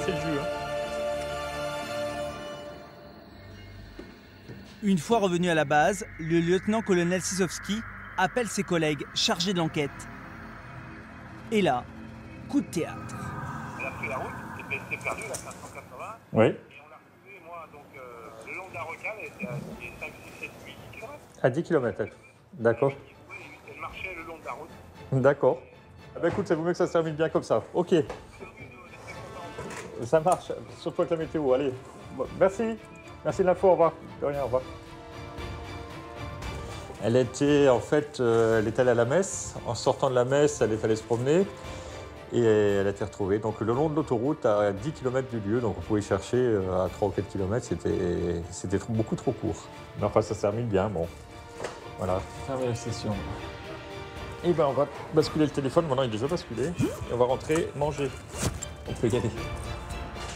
C'est le jus, hein. Une fois revenu à la base, le lieutenant-colonel Sisowski appelle ses collègues chargés de l'enquête. Et là, coup de théâtre. Elle a pris la route, c'était perdu, la 580. Oui. Et on l'a retrouvée, moi, donc, le long de la rocade, elle était à 5, 6, 7, 8 km. À 10 km. D'accord. Elle marchait le long de la route. D'accord. Ah bah écoute, ça vaut mieux que ça se termine bien comme ça. Ok. Ça marche, surtout avec la météo. Allez, bon, merci. Merci de l'info, au revoir. De rien, au revoir. Elle était en fait, elle est allée à la messe. En sortant de la messe, elle est allée se promener et elle a été retrouvée. Donc le long de l'autoroute, à 10 km du lieu, donc on pouvait chercher à 3 ou 4 km, c'était beaucoup trop court. Mais enfin, ça se termine bien, bon. Voilà, fermez la session. Et ben on va basculer le téléphone, maintenant il est déjà basculé. Et on va rentrer manger. On peut y aller.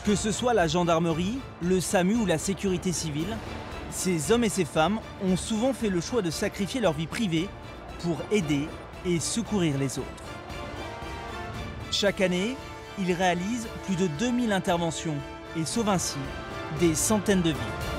Que ce soit la gendarmerie, le SAMU ou la sécurité civile, ces hommes et ces femmes ont souvent fait le choix de sacrifier leur vie privée pour aider et secourir les autres. Chaque année, ils réalisent plus de 2000 interventions et sauvent ainsi des centaines de vies.